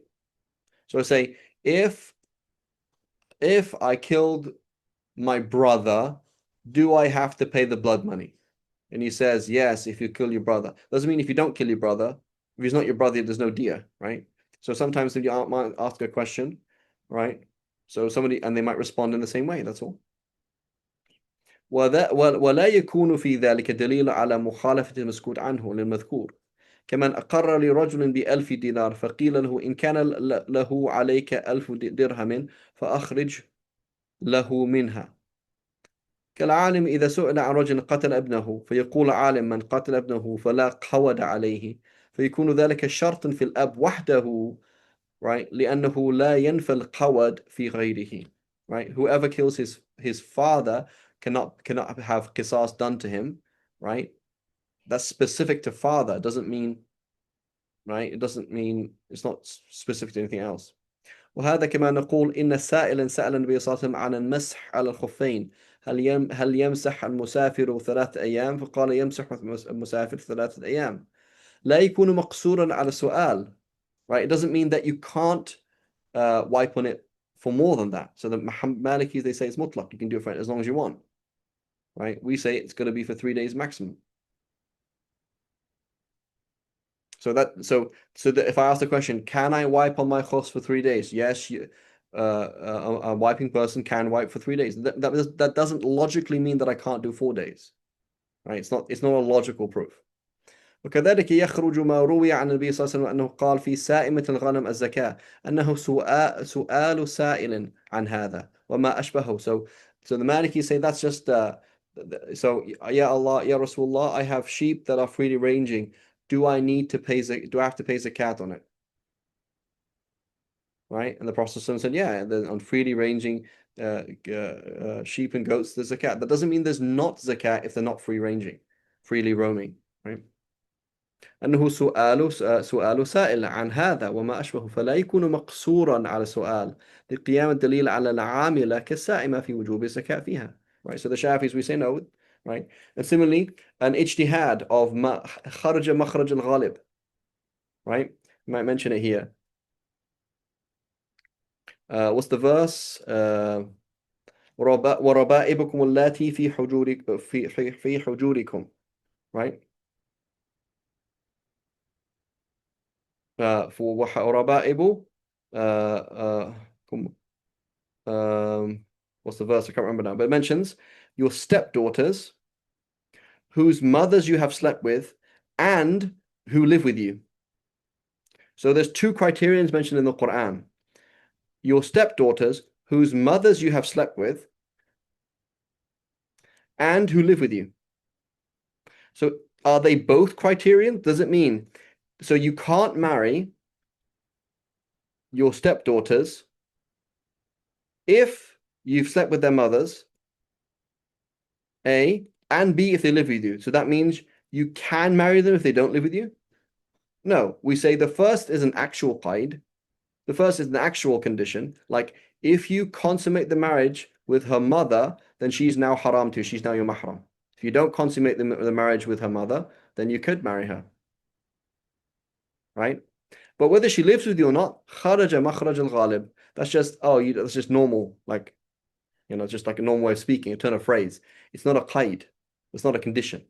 So I say, if I killed my brother, do I have to pay the blood money? And he says, yes, if you kill your brother. Doesn't mean if you don't kill your brother, if he's not your brother, there's no diya, right? So sometimes if you might ask a question, right? So somebody, and they might respond in the same way, that's all. ولا يكون في ذلك دليل على مخالفة المسكوت عنه للمذكور. كمن أقر لرجل ب1000 دينار فقيل له إن كان له عليك 1000 درهم فأخرج له منها. كالعالم إذا سئل عن رجل قتل ابنه فيقول عالم من قتل ابنه فلا قود عليه، فيكون ذلك شرط في الأب وحده, right? لأنه لا ينفى القود في غيره, right? Whoever kills his father cannot have qisas done to him, right? That's specific to father. It doesn't mean, right? It doesn't mean it's not specific to anything else. وهذا كما نقول إن سائلا سأل النبي صلى الله عليه وسلم عن المسح على الخفين هل يمسح المسافر 3 أيام فقال يمسح المسافر 3 أيام. لا يكون مقصورا على سؤال, right? It doesn't mean that you can't wipe on it for more than that. So the Malikis, they say it's mutlaq. You can do it for as long as you want, right? We say it's going to be for 3 days maximum. So that if I ask the question, can I wipe on my khus for 3 days? Yes, a wiping person can wipe for 3 days. That doesn't logically mean that I can't do 4 days, right? It's not a logical proof. وكذلك يخرج ما روي عن النبي صلى الله عليه وسلم أنه قال في سائمة الغنم الزكاة أنه سؤال سائل عن هذا وما أشبهه. So the Maliki say that's just so Ya Allah, Ya Rasulullah, I have sheep that are freely ranging. Do I have to pay zakat on it? Right? And the Prophet said, yeah, on freely ranging sheep and goats, there's zakat. That doesn't mean there's not zakat if they're not free ranging, freely roaming, right? أنه سؤال سائل عن هذا وما أشبه فلا يكون مقصورا على سؤال لقيام الدليل على العاملة كالسائمة في وجوب الزكاة فيها. Right? So the Shafis, we say no, right? And similarly, an ijtihad of kharaja makhraj al-ghalib, right? You might mention it here. What's the verse? وربائبكم اللاتي في حجورك في حجوركم, right? For وربائب what's the verse? I can't remember now, but it mentions your stepdaughters whose mothers you have slept with and who live with you. So there's two criterions mentioned in the Quran. Your stepdaughters whose mothers you have slept with and who live with you. So are they both criterion? Does it mean so you can't marry your stepdaughters if you've slept with their mothers, A, and B, if they live with you? So that means you can marry them if they don't live with you? No, we say the first is an actual qaid. The first is an actual condition. Like if you consummate the marriage with her mother, then she's now haram to you. She's now your mahram. If you don't consummate the marriage with her mother, then you could marry her. Right? But whether she lives with you or not, kharaja makhraj al-ghalib. That's just that's just normal, like just like a normal way of speaking, a turn of phrase. It's not a qaid. It's not a condition,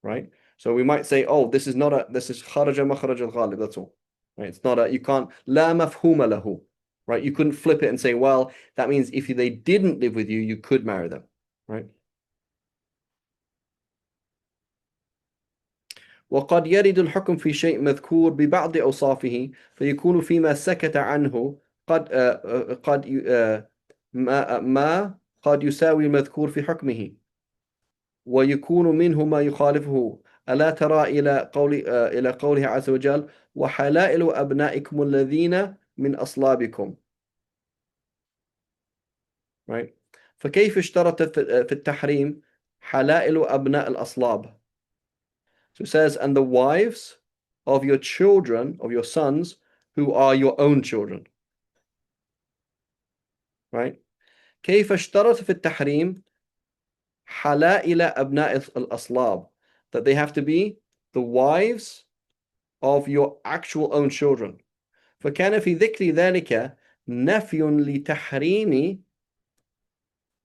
right? So we might say, oh, this is kharaja makhraj al-ghalib. That's all, right? It's not you can't la mafhuma lahu, right? You couldn't flip it and say, well, that means if they didn't live with you, you could marry them, right? وقد يرد الحكم في شيء مذكور ببعض أوصافه فيكون فيما سكت عنه قد ما قد يساوي المذكور في حكمه ويكون منه ما يخالفه. ألا ترى إلى قوله عز وجل وحلائل أبنائكم الذين من أصلابكم, right? فكيف اشترط في التحريم حلائل أبناء الأصلاب? So it says, and the wives of your children, of your sons, who are your own children. Right? كيف اشترط في التحريم حلائل أبناء الأصلاب? That they have to be the wives of your actual own children. فكان في ذكر ذلك نفي لتحريم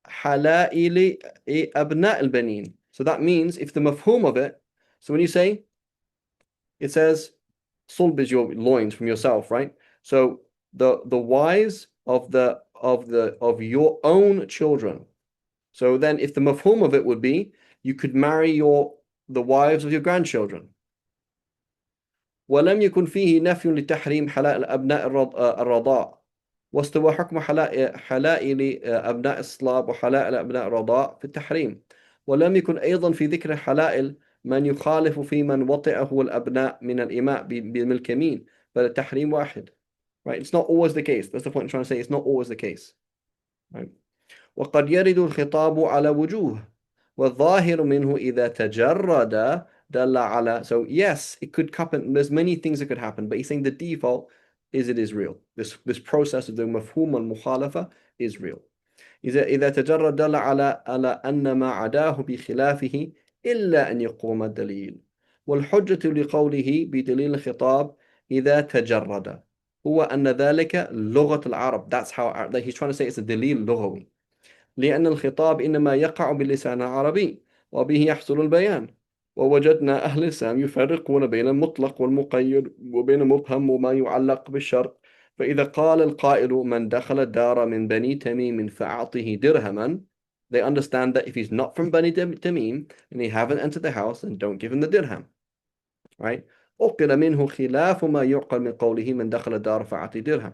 حلائل أبناء البنين. So that means if the mafhum of it, so when you say, it says, sulb is your loins from yourself, right? So the wives of your own children. So then if the mafhum of it would be, you could marry the wives of your grandchildren. ولم يكن فيه نفي لتحريم حلائل أبناء الرضاع واستوى حكم حلائل أبناء الصلاب وحلائل أبناء الرضاع في التحريم ولم يكن أيضا في ذكر حلائل من يخالف في من وطئه الأبناء من الإماء بملك يمين بل التحريم واحد. Right? It's not always the case. That's the point I'm trying to say. It's not always the case. Right? وقد يرد الخطاب على وجوه والظاهر منه إذا تجرد دل على. So yes, it could happen. There's many things that could happen, but he's saying the default is it is real. This process of the مفهوم المخالفة is real. إذا تجرد دل على أن ما عداه بخلافه إلا أن يقوم الدليل والحجة لقوله بدليل الخطاب إذا تجرد هو أن ذلك لغة العرب. That's how he's trying to say it's a دليل لغوي لأن الخطاب إنما يقع باللسان العربي وبه يحصل البيان ووجدنا أهل الإسلام يفرقون بين المطلق والمقيد وبين مبهم وما يعلق بالشرط. فإذا قال القائل من دخل الدار من بني تميم فأعطه درهما, they understand that if he's not from Bani Tamim and he haven't entered the house, then don't give him the dirham. Right? أقل منه خلاف ما يعقل من قوله من دخل الدار فأعطه درهم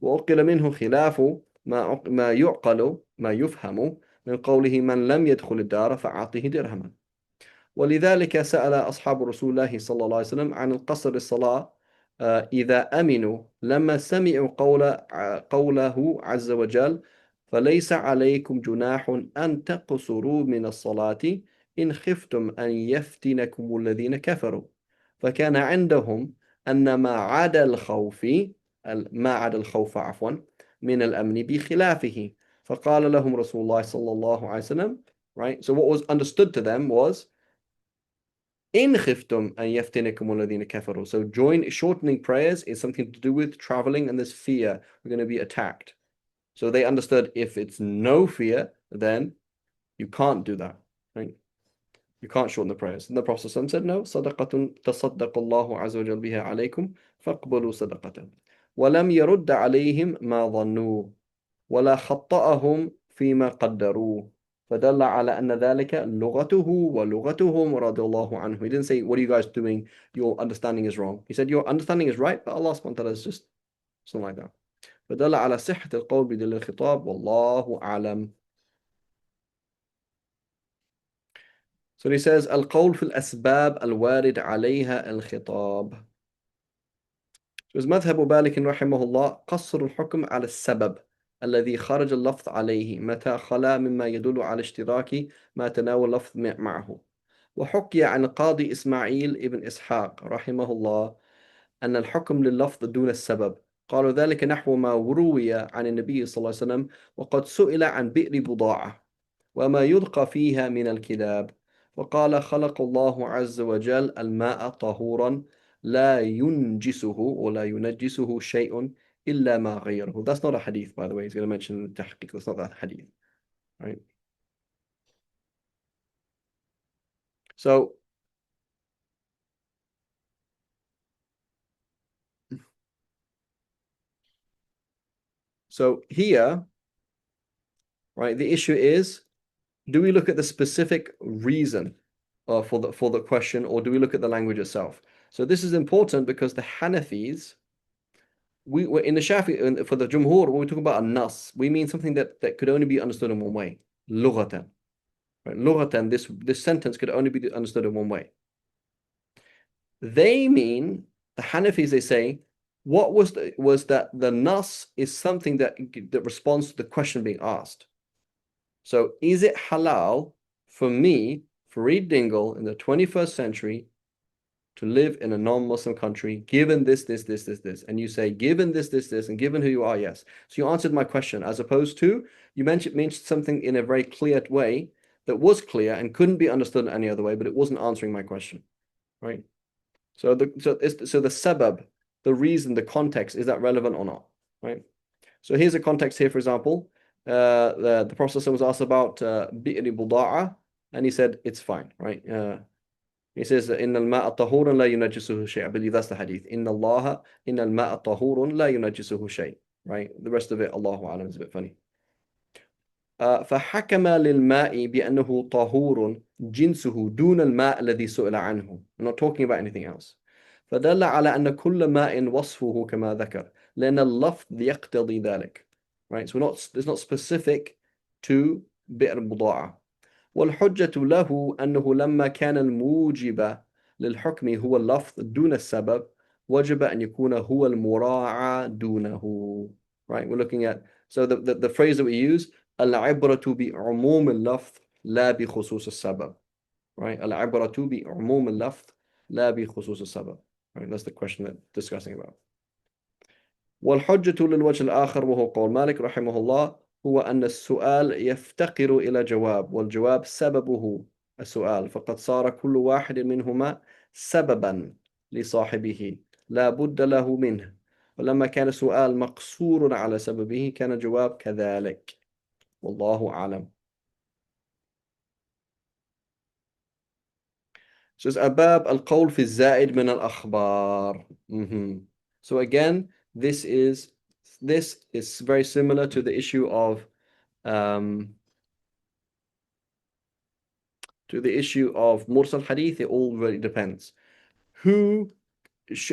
وأقل منه خلاف ما يعقل ما يفهم من قوله من لم يدخل الدار فأعطه درهما. ولذلك سأل أصحاب رسول الله صلى الله عليه وسلم عن القصر الصلاة إذا أمنوا لما سمعوا قوله عز وجل فليس عليكم جناح أن تقصروا من الصلاة إن خفتم أن يفتنكم الذين كفروا. فكان عندهم أن ما عدا الخوف عفوا من الأمن بخلافه. فقال لهم رسول الله صلى الله عليه وسلم right? So what was understood to them was in khiftum an yaftinakum alladhina kafaru. So shortening prayers is something to do with traveling and there's fear. We're going to be attacked. So they understood if it's no fear, then you can't do that, right? You can't shorten the prayers. And the Prophet said, no, صدقة تصدق الله عز وجل بها عليكم فاقبلوا صدقته ولم يرد عليهم ما ظنوا ولا خطأهم فيما قدروه فدل على أن ذلك لغته ولغتهم رضي الله عنه. He didn't say, what are you guys doing? Your understanding is wrong. He said, your understanding is right, but Allah subhanahu wa ta'ala is just something like that. فدل على صحة القول بدل الخطاب والله أعلم. So he says, القول في الأسباب الوارد عليها الخطاب. So مذهب مالك رحمه الله قصر الحكم على السبب الذي خرج اللفظ عليه متى خلا مما يدل على اشتراك ما تناول اللفظ معه. وحكي عن القاضي إسماعيل ابن إسحاق رحمه الله أن الحكم لللفظ دون السبب. قالوا ذلك نحو ما روي عن النبي صلى الله عليه وسلم وقد سئل عن بئر بضاعة وما يلقى فيها من الكلاب وقال خلق الله عز وجل الماء طهورا لا ينجسه ولا ينجسه شيء إلا ما غيره. That's not a hadith, by the way. He's going to mention the tahqiq. That's not that hadith, right? So here, right, the issue is, do we look at the specific reason for the question, or do we look at the language itself? So this is important because the Hanafis, we were in the Shafi, for the Jumhur, when we talk about a nas, we mean something that could only be understood in one way, lughatan. Right? Lughatan, this sentence could only be understood in one way. They mean, the Hanafis, they say, what was that the nas is something that responds to the question being asked. So is it halal for me, Farid Dingle, in the 21st century, to live in a non-Muslim country, given this, and you say, given this, and given who you are, yes. So you answered my question, as opposed to, you mentioned something in a very clear way that was clear and couldn't be understood any other way, but it wasn't answering my question, right? So the sabab, the reason, the context, is that relevant or not, right? So here's a context here, for example. The Prophet was asked about bi'ri buda'a, and he said it's fine, right? He says, "Inna al-ma'a tahurun la yunajjisuhu shay." I believe that's the hadith. Inna al-ma'a tahurun la yunajjisuhu shay. Right? The rest of it, Allahu a'lam, is a bit funny. فحكم للماء بأنه طهور جنسه دون الماء الذي سئل عنه. I'm not talking about anything else. فدل على أن كل ماء وصفه كما ذكر لأن اللفظ يقتضي ذلك. Right? So it's not specific to بئر بضاعة. والحجة له أنه لما كان الموجب للحكم هو اللفظ دون السبب وجب أن يكون هو المراعى دونه. Right? We're looking at, so the phrase that we use, العبرة بعموم اللفظ لا بخصوص السبب. Right? العبرة بعموم اللفظ لا بخصوص السبب. Right? That's the question that we're discussing about. والحجة للوجه الآخر وهو قول مالك رحمه الله هو أن السؤال يفتقر إلى جواب والجواب سببه السؤال فقد صار كل واحد منهما سببا لصاحبه لا بد له منه ولما كان السؤال مقصور على سببه كان الجواب كذلك والله أعلم. So it's أباب القول في الزائد من الأخبار. So again, this is very similar to the issue of mursal hadith. It all really depends. Who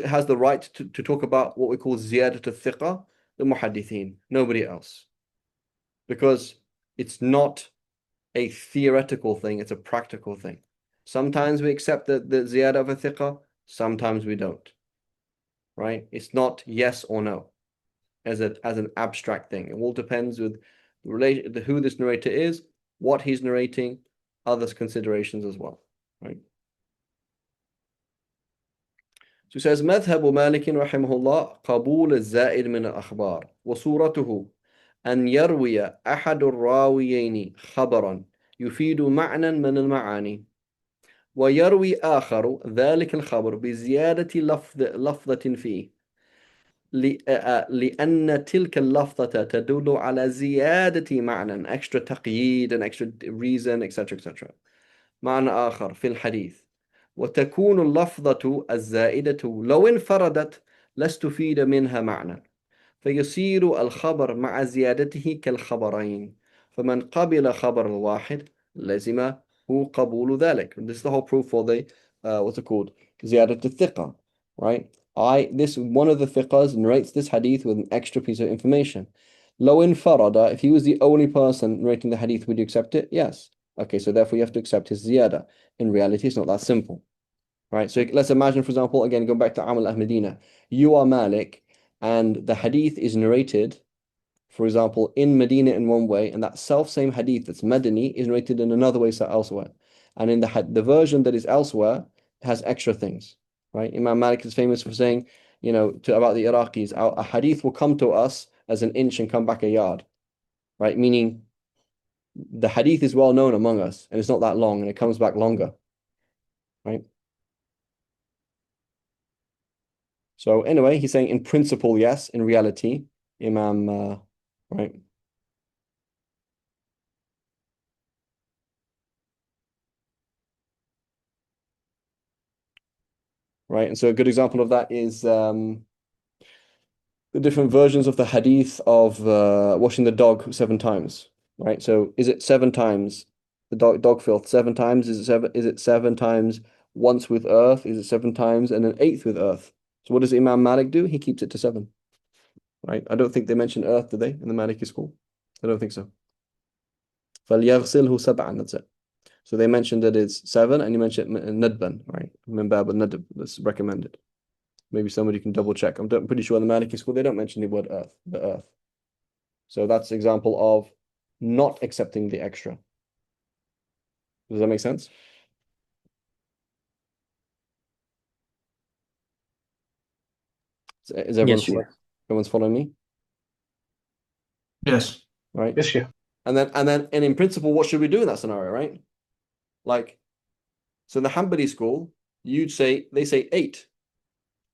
has the right to talk about what we call ziyadat al-thiqa? The muhaddithin, nobody else. Because it's not a theoretical thing, it's a practical thing. Sometimes we accept the ziyadah of a thiqa, sometimes we don't. Right? It's not yes or no as an abstract thing. It all depends with who this narrator is, what he's narrating, other considerations as well. Right? So he says, مذهب مالك رحمه الله قبول الزائد من الأخبار وصورته أن يروي أحد الراويين خبرا يفيد معنى من المعاني ويروي آخر ذلك الخبر بزيادة لفظة فيه لأن تلك اللفظة تدل على زيادة معنى extra تقييد and extra reason etc etc معنى آخر في الحديث وتكون اللفظة الزائدة لو انفردت لا استفيد منها معنى فيصير الخبر مع زيادته كالخبرين فمن قبل خبر الواحد لزمه قبول ذلك. This is the whole proof for the what's it called? زيادة الثقة, right? This one of the thiqas narrates this hadith with an extra piece of information. لو انفرد, if he was the only person narrating the hadith, would you accept it? Yes. Okay, so therefore you have to accept his ziyada. In reality, it's not that simple, right? So let's imagine, for example, again, going back to Amal Ahmadina, you are Malik, and the hadith is narrated, for example, in Medina in one way, and that self-same hadith that's Madani is narrated in another way so elsewhere. And in the version that is elsewhere has extra things, right? Imam Malik is famous for saying, about the Iraqis, a hadith will come to us as an inch and come back a yard, right? Meaning the hadith is well known among us and it's not that long and it comes back longer, right? So anyway, he's saying in principle, yes. In reality, Imam, right? Right, and so a good example of that is the different versions of the hadith of washing the dog 7 times, right? So is it 7 times the dog filth 7 times? Is it seven times once with earth? Is it 7 times and an eighth with earth? So what does Imam Malik do? He keeps it to 7. Right? I don't think they mention earth, do they, in the Maliki school? I don't think so. فَلْيَغْسِلْهُ سَبْعًا, that's it. So they mentioned that it's 7, and you mentioned nadban, right? Min bab al-nadb, that's recommended. Maybe somebody can double check. I'm pretty sure in the Maliki school they don't mention the word earth, the earth. So that's an example of not accepting the extra. Does that make sense? Is everyone Yes, sure. everyone's following me? Yes. Right? Yes, yeah. And in principle, what should we do in that scenario, right? Like, so in the Hanbali school, they say 8,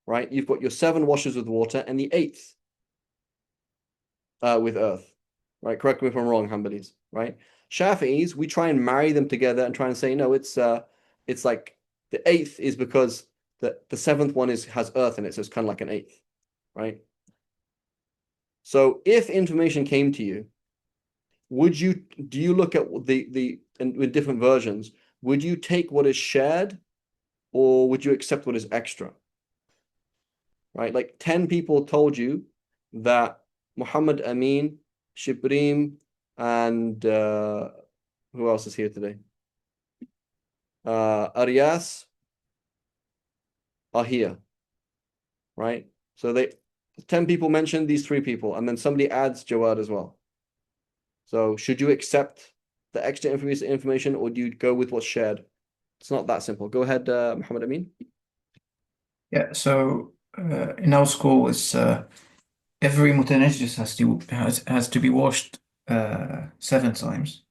right? You've got your 7 washes with water and the 8th with earth, right? Correct me if I'm wrong, Hanbalis, right? Shafi'is, we try and marry them together and try and say, no, it's like the 8th is because the 7th one has earth in it, so it's kind of like an 8th, right? So if information came to you, do you look at and with different versions, would you take what is shared or would you accept what is extra? Right? Like 10 people told you that Muhammad Amin, Shibrim, and who else is here today? Arias are here, right? So 10 people mentioned these 3 people, and then somebody adds Jawad as well. So should you accept the extra information or do you go with what's shared? It's not that simple. Go ahead, Muhammad Amin. Yeah, so in our school, it's every mutanajjis has to be washed 7 times.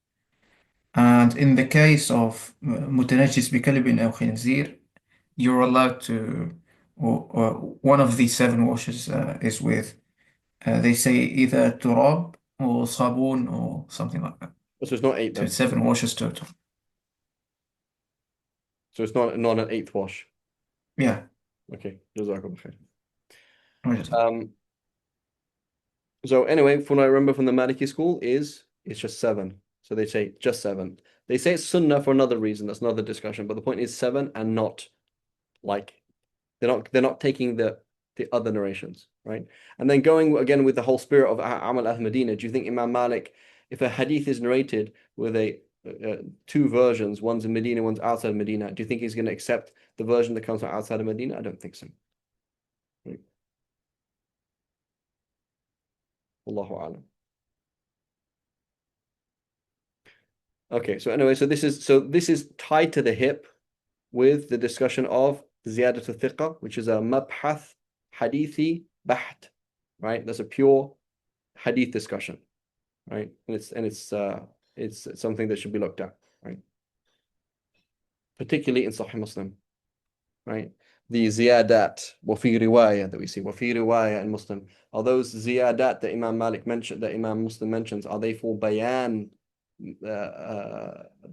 And in the case of mutanajjis بكلب أو خنزير, you're allowed to, or one of these 7 washes is with, they say either turab or sabun or something like that. So it's not 8 So then. it's 7 washes total. So it's not an 8th wash. Yeah. Okay. Jazakallah khair. Right. So anyway, from what I remember from the Maliki school is it's just 7. So they say just 7. They say it's sunnah for another reason. That's another discussion. But the point is 7 and not like they're not taking the other narrations, right? And then going again with the whole spirit of Amal Ahmadina, do you think Imam Malik, if a hadith is narrated with 2 versions, one's in Medina, one's outside of Medina, do you think he's going to accept the version that comes from outside of Medina? I don't think so. Right. Allahu a'lam. Okay, so anyway, so this is tied to the hip with the discussion of ziyadat al-thiqa, which is a mabhath hadithi baht, right? That's a pure hadith discussion, right? And it's it's something that should be looked at, right? Particularly in Sahih Muslim, right? The ziyadat, wafi riwayah that we see, wafi riwayah in Muslim, are those ziyadat that Imam Malik mentioned, that Imam Muslim mentions, are they for bayan,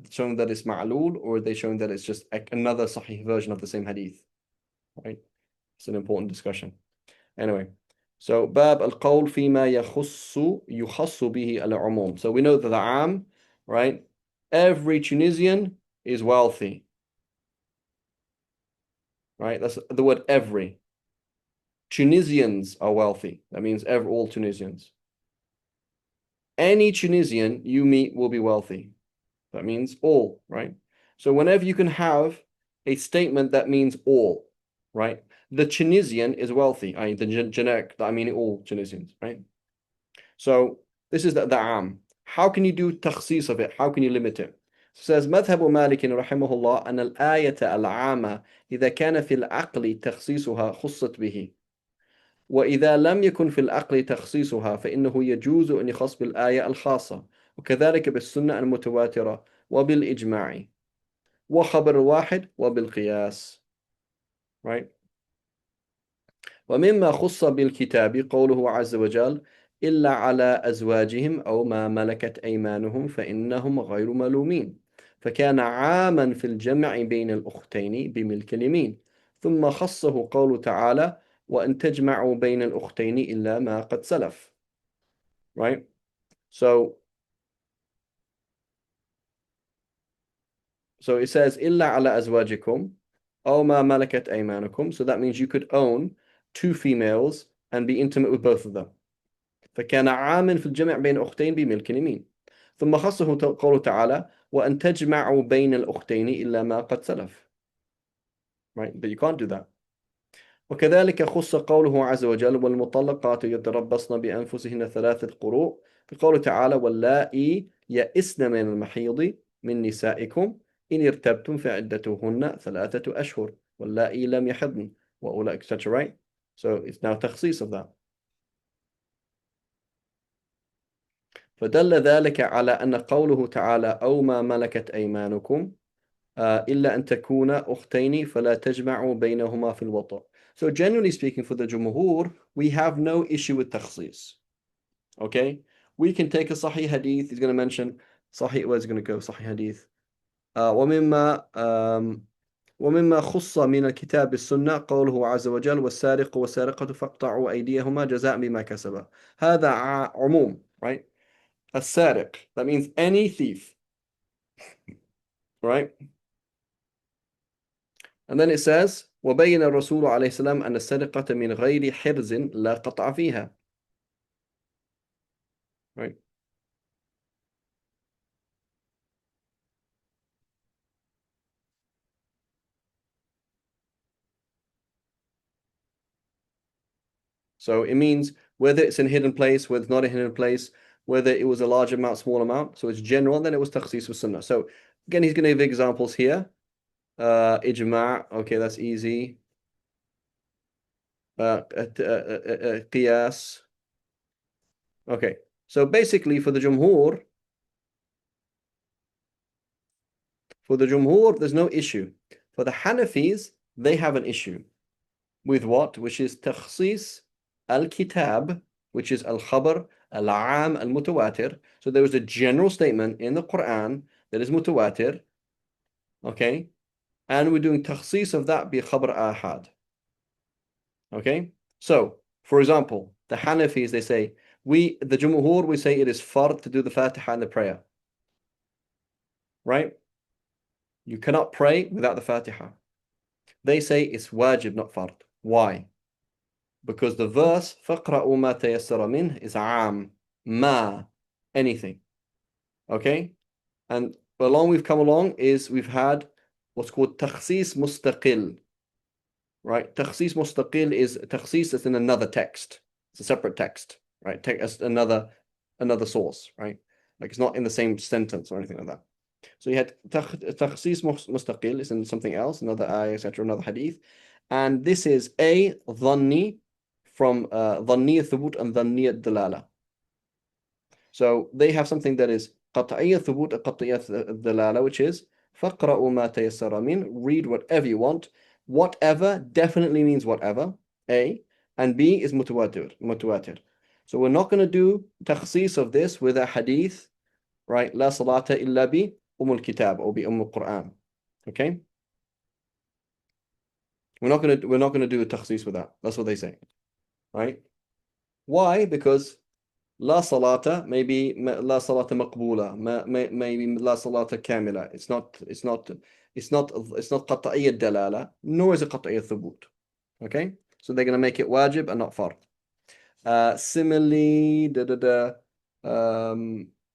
showing that it's ma'lul, or are they showing that it's just another sahih version of the same hadith, right? It's an important discussion. Anyway, so bab al-qawl fima yakhussu bihi al-umum. So we know that the am, right? Every Tunisian is wealthy, right? That's the word every. Tunisians are wealthy. That means all Tunisians. Any Tunisian you meet will be wealthy. That means all, right? So whenever you can have a statement that means all, right? The Tunisian is wealthy. I mean, the generic, I mean all Tunisians, right? So this is the am. How can you do takhsis of it? How can you limit it? So it says مذهب مالك رحمه الله أن الآية العامة إذا كان في العقل تخصيصها خصت به وإذا لم يكن في العقل تخصيصها فإنه يجوز أن يخص بالآية الخاصة وكذلك بالسنة المتواترة وبالإجماع وخبر واحد وبالقياس, right? ومما خص بالكتاب قوله عز وجل إلا على أزواجهم أو ما ملكت أيمانهم فإنهم غير ملومين فكان عاما في الجمع بين الأختين بملك اليمين ثم خصه قوله تعالى وأن تجمعوا بين الأختين إلا ما قد سلف, right? So it says إلا على أزواجكم أو ما ملكت أيمانكم, so that means you could own 2 females and be intimate with both of them. فكان عاما في الجمع بين أختين بملك اليمين ثم خصه قوله تعالى وأن تجمعوا بين الأختين إلا ما قد سلف, right? But you can't do that. وكذلك خص قوله عز وجل والمطلقات يتربصن بأنفسهن 3 قروء بقوله تعالى واللائي يئسن من المحيض من نسائكم إن ارتبتم فعدتهن 3 أشهر واللائي لم يحضن وأولئك, etc., right? So it's now تخصيص of that. فدل ذلك على أن قوله تعالى أو ما ملكت أيمانكم إلا أن تكون أختين فلا تجمعوا بينهما في الوطأ. So generally speaking, for the Jumhur, we have no issue with takhsis. Okay? We can take a Sahih Hadith. He's going to mention Sahih, where's he going to go? Sahih Hadith. ومما خص من الكتاب السنة قوله عز وجل والسارق والسارقة فاقطعوا أيديهما جزاء بما كسبا. هذا عموم, right? السارق, that means any thief, right? And then it says وبين الرسول عليه السلام أن السرقة من غير حرز لا قطع فيها, right? So it means whether it's in a hidden place, whether it's not a hidden place, whether it was a large amount, small amount. So it's general, and then it was takhsis with sunnah. So again, he's going to give examples here. Ijma', okay, that's easy. Qiyas. Okay, so basically for the Jumhur, there's no issue. For the Hanafis, they have an issue. With what? Which is takhsis al-kitab, which is al-khabar, al-aam, al-mutawatir. So there was a general statement in the Quran that is mutawatir, okay? And we're doing takhsis of that bi khabar ahad. Okay? So, for example, the Hanafis, they say, the Jumhur, we say it is fard to do the Fatiha and the prayer. Right? You cannot pray without the Fatiha. They say it's wajib, not fard. Why? Because the verse فَقْرَأُوا مَا تَيَسَّرَ مِنْهِ is عام, ma, anything. Okay? And along we've come along is we've had what's called takhsis mustaqil. Right? Takhsis mustaqil is takhsis that's in another text. It's a separate text. Right? As another source. Right? Like it's not in the same sentence or anything like that. So you had takhsis mustaqil is in something else, another ayah, etc., another hadith. And this is a dhanni from dhanni thubut and dhanni dalala. So they have something that is قطعية ثبوت قطعية الدلالة, which is فَقْرَأُوا مَا تَيَسَّرَ مِنْ, read whatever you want. Whatever definitely means whatever, A, and B is mutawatir. So we're not going to do takhsis of this with a hadith, right? لا صلاة إلا الكتاب or القرآن. Okay? We're not going to do a takhsis with that. That's what they say. Right? Why? Because لا صلاة maybe لا صلاة مقبولة maybe لا صلاة كاملة. It's not قطعية الدلالة, nor is it قطعية الثبوت. Okay? So they're going to make it wajib and not fard. Similarly,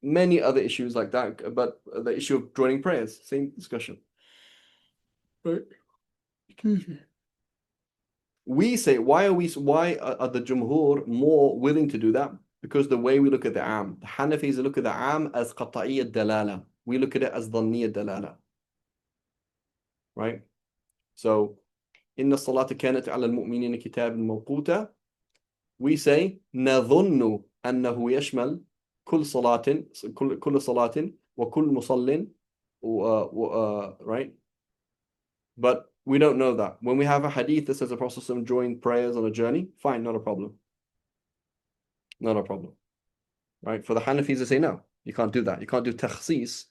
many other issues like that, but the issue of joining prayers, same discussion. Right? Excuse me. We say, why are the Jumhur more willing to do that? Because the way we look at the Am, the Hanafis look at the Am as qat'iyyat dalala. We look at it as dhanniyat dalala. Right? So, inna salata kanat ala al-mu'minina kitab mawquta. We say, نظن أنه يشمل كل صلاة كل صلاة وكل مصل right? But we don't know that. When we have a hadith that says the Prophet joined prayers on a journey, fine, not a problem. Not a problem. Right? For the Hanafis, they say no, you can't do that. You can't do takhsis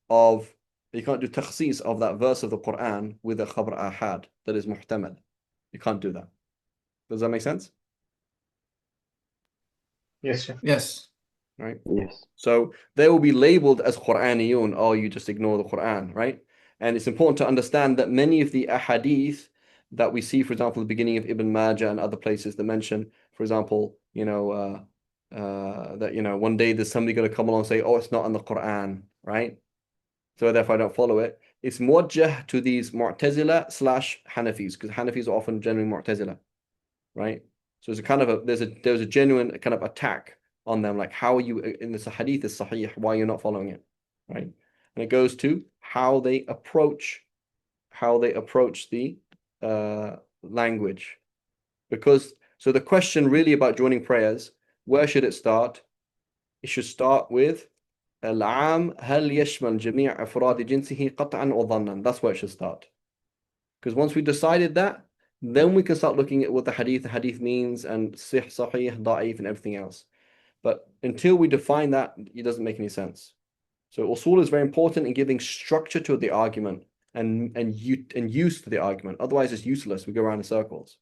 of that verse of the Quran with a khabar ahad that is muhtamal. You can't do that. Does that make sense? Yes, sir. Yes. Right? Yes. So they will be labeled as Quraniyun. Oh, you just ignore the Quran, right? And it's important to understand that many of the ahadith that we see, for example, the beginning of Ibn Majah and other places that mention, for example, that one day there's somebody going to come along and say, oh, it's not in the Quran, right? So therefore I don't follow it. It's muwajjah to these Mu'tazila / Hanafis, because Hanafis are often generally Mu'tazila, right? So it's a kind of there's a genuine kind of attack on them, like how are you in this hadith is sahih, why you're not following it, right? And it goes to how they approach the language, because so the question really about joining prayers, where should it start? It should start with العام هل يشمل جميع أفراد جنسه قطعا أو ظنا. That's where it should start, because once we decided that, then we can start looking at what the hadith means and sahih, da'if, and everything else. But until we define that, it doesn't make any sense. So usul is very important in giving structure to the argument and use to the argument. Otherwise, it's useless. We go around in circles.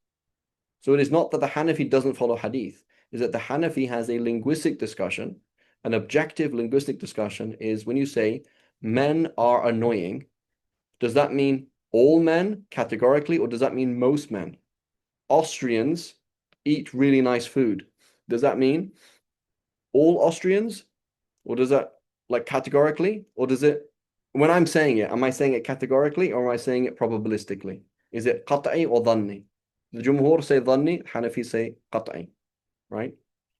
So it is not that the Hanafi doesn't follow hadith. Is that the Hanafi has a linguistic discussion. An objective linguistic discussion is when you say men are annoying, does that mean all men categorically, or does that mean most men? Austrians eat really nice food. Does that mean all Austrians, or does that like categorically, or does it, when I'm saying it, am I saying it categorically or am I saying it probabilistically? Is it qat'i or dhanni? The Jumhur say dhanni, Hanafi say qat'i, right?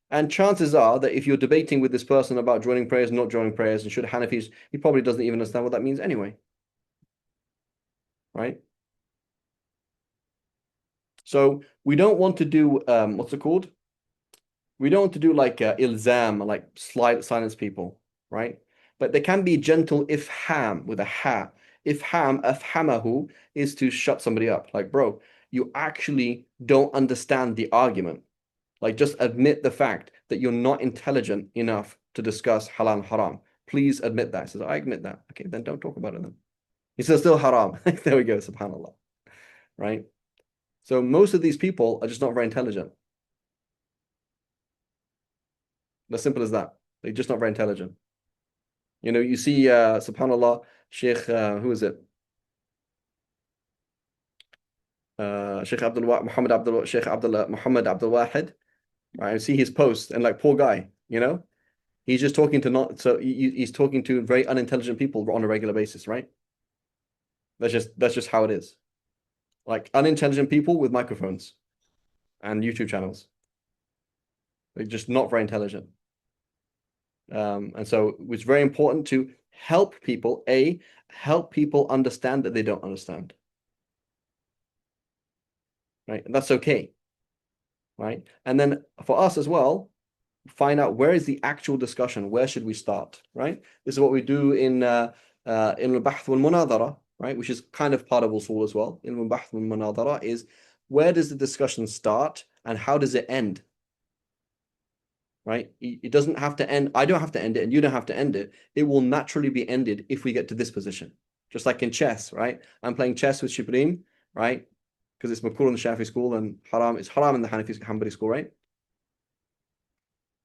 And chances are that if you're debating with this person about joining prayers and not joining prayers, and should Hanafis, he probably doesn't even understand what that means anyway, right? So we don't want to do what's it called? We don't want to do like ilzam, like silence people, right? But there can be gentle ifham with a ha. Ifham, afhamahu, is to shut somebody up. Like, bro, you actually don't understand the argument. Like, just admit the fact that you're not intelligent enough to discuss halal and haram. Please admit that. He says, I admit that. Okay, then don't talk about it then. He says, still haram. There we go, subhanAllah. Right? So most of these people are just not very intelligent. As simple as that. They're just not very intelligent. You see, subhanAllah, Sheikh, who is it? Sheikh Sheikh Muhammad Abdul Wahid. Right? I see his post and like, poor guy, he's just talking to he's talking to very unintelligent people on a regular basis, right? That's just how it is. Like unintelligent people with microphones and YouTube channels. They're just not very intelligent. And so it's very important to help people understand that they don't understand. Right? And that's okay. Right? And then for us as well, find out where is the actual discussion, where should we start, right? This is what we do in al-Bahth wal-Munadara, right? Which is kind of part of usul as well. In al-Bahth wal-Munadara is where does the discussion start and how does it end? Right? It doesn't have to end. I don't have to end it, and you don't have to end it. It will naturally be ended if we get to this position. Just like in chess, right? I'm playing chess with Shibrin, right? Because it's makruh in the Shafi school and haram. It's haram in the Hanbali school, right?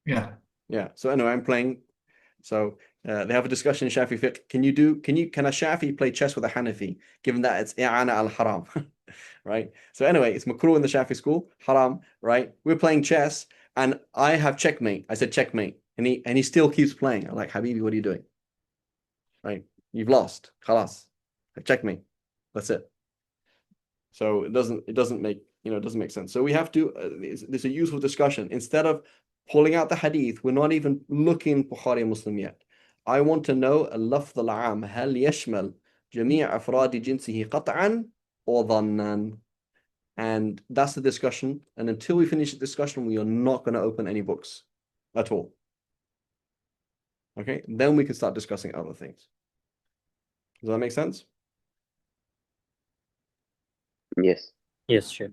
Yeah. Yeah. So anyway, I'm playing. So they have a discussion in Shafi fiqh. Can a Shafi play chess with a Hanafi, given that it's i'ana al-haram, right? So anyway, it's makruh in the Shafi school, haram, right? We're playing chess. And I have checkmate. I said checkmate. And he still keeps playing. I'm like, Habibi, what are you doing? Right? You've lost. Khalas. Checkmate. That's it. So it doesn't make sense. So we have to, there's a useful discussion. Instead of pulling out the hadith, we're not even looking Bukhari and Muslim yet. I want to know اللفظ العام هل يشمل جميع أفراد جنسه قطعا or ظنا. And that's the discussion. And until we finish the discussion, we are not going to open any books at all. Okay, then we can start discussing other things. Does that make sense? Yes. Yes, sure.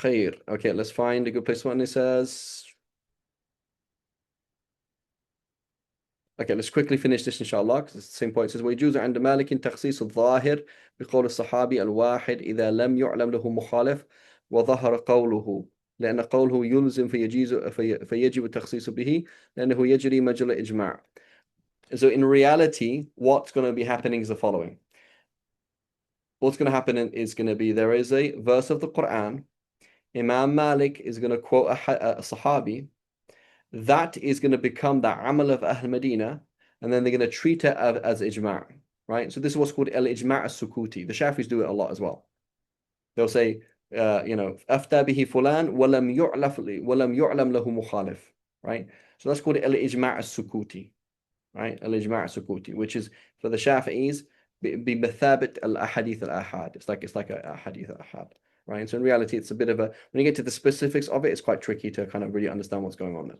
Khair. Okay, let's find a good place when it says. Okay, let's quickly finish this inshallah because it's the same point. It says ويجوز عند مالك تخصيص الظاهر بقول الصحابي الواحد إذا لم يعلم له مخالف وظهر قوله لأن قوله يلزم فيجب التخصيص به لأنه يجري مجرى الإجماع. So in reality, what's going to be happening is the following. What's going to happen is going to be there is a verse of the Quran. Imam Malik is going to quote a Sahabi. That is going to become the amal of Ahl Medina, and then they're going to treat it as ijma', right? So this is what's called al-ijma' as-sukuti. The Shafis do it a lot as well. They'll say, afta bihi fulan walam yu'lam lahu mukhalif, right? So that's called al-ijma' as-sukuti, right? Al-ijma' as-sukuti, which is for the Shafi'is بمثابة al-ahadith al-ahad. It's like a hadith al-ahad, right? And so in reality, it's a bit of a, when you get to the specifics of it, it's quite tricky to kind of really understand what's going on there.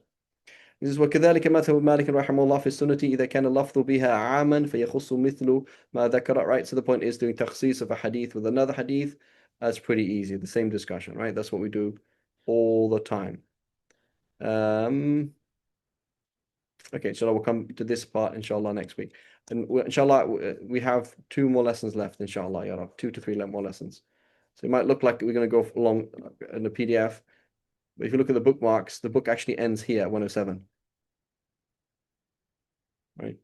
This is وكذلك مذهب مالك رحمه الله في السنة إذا كان اللفظ بها عاما فيخص مثل ما ذكر, right? So the point is doing تخصيص of a hadith with another hadith. That's pretty easy. The same discussion, right? That's what we do all the time. Okay, inshallah, we'll come to this part, inshallah, next week. And inshallah, we have 2 more lessons left, inshallah, ya Rab, 2 to 3 more lessons. So it might look like we're going to go along in the PDF, but if you look at the bookmarks, the book actually ends here, 107. Right?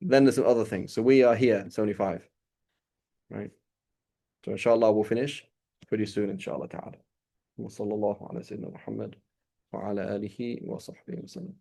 Then there's some other things. So we are here, 75. Right? So inshallah, we'll finish pretty soon, inshallah ta'ala. وصلى الله على سيدنا محمد وعلى آله وصحبه وسلم.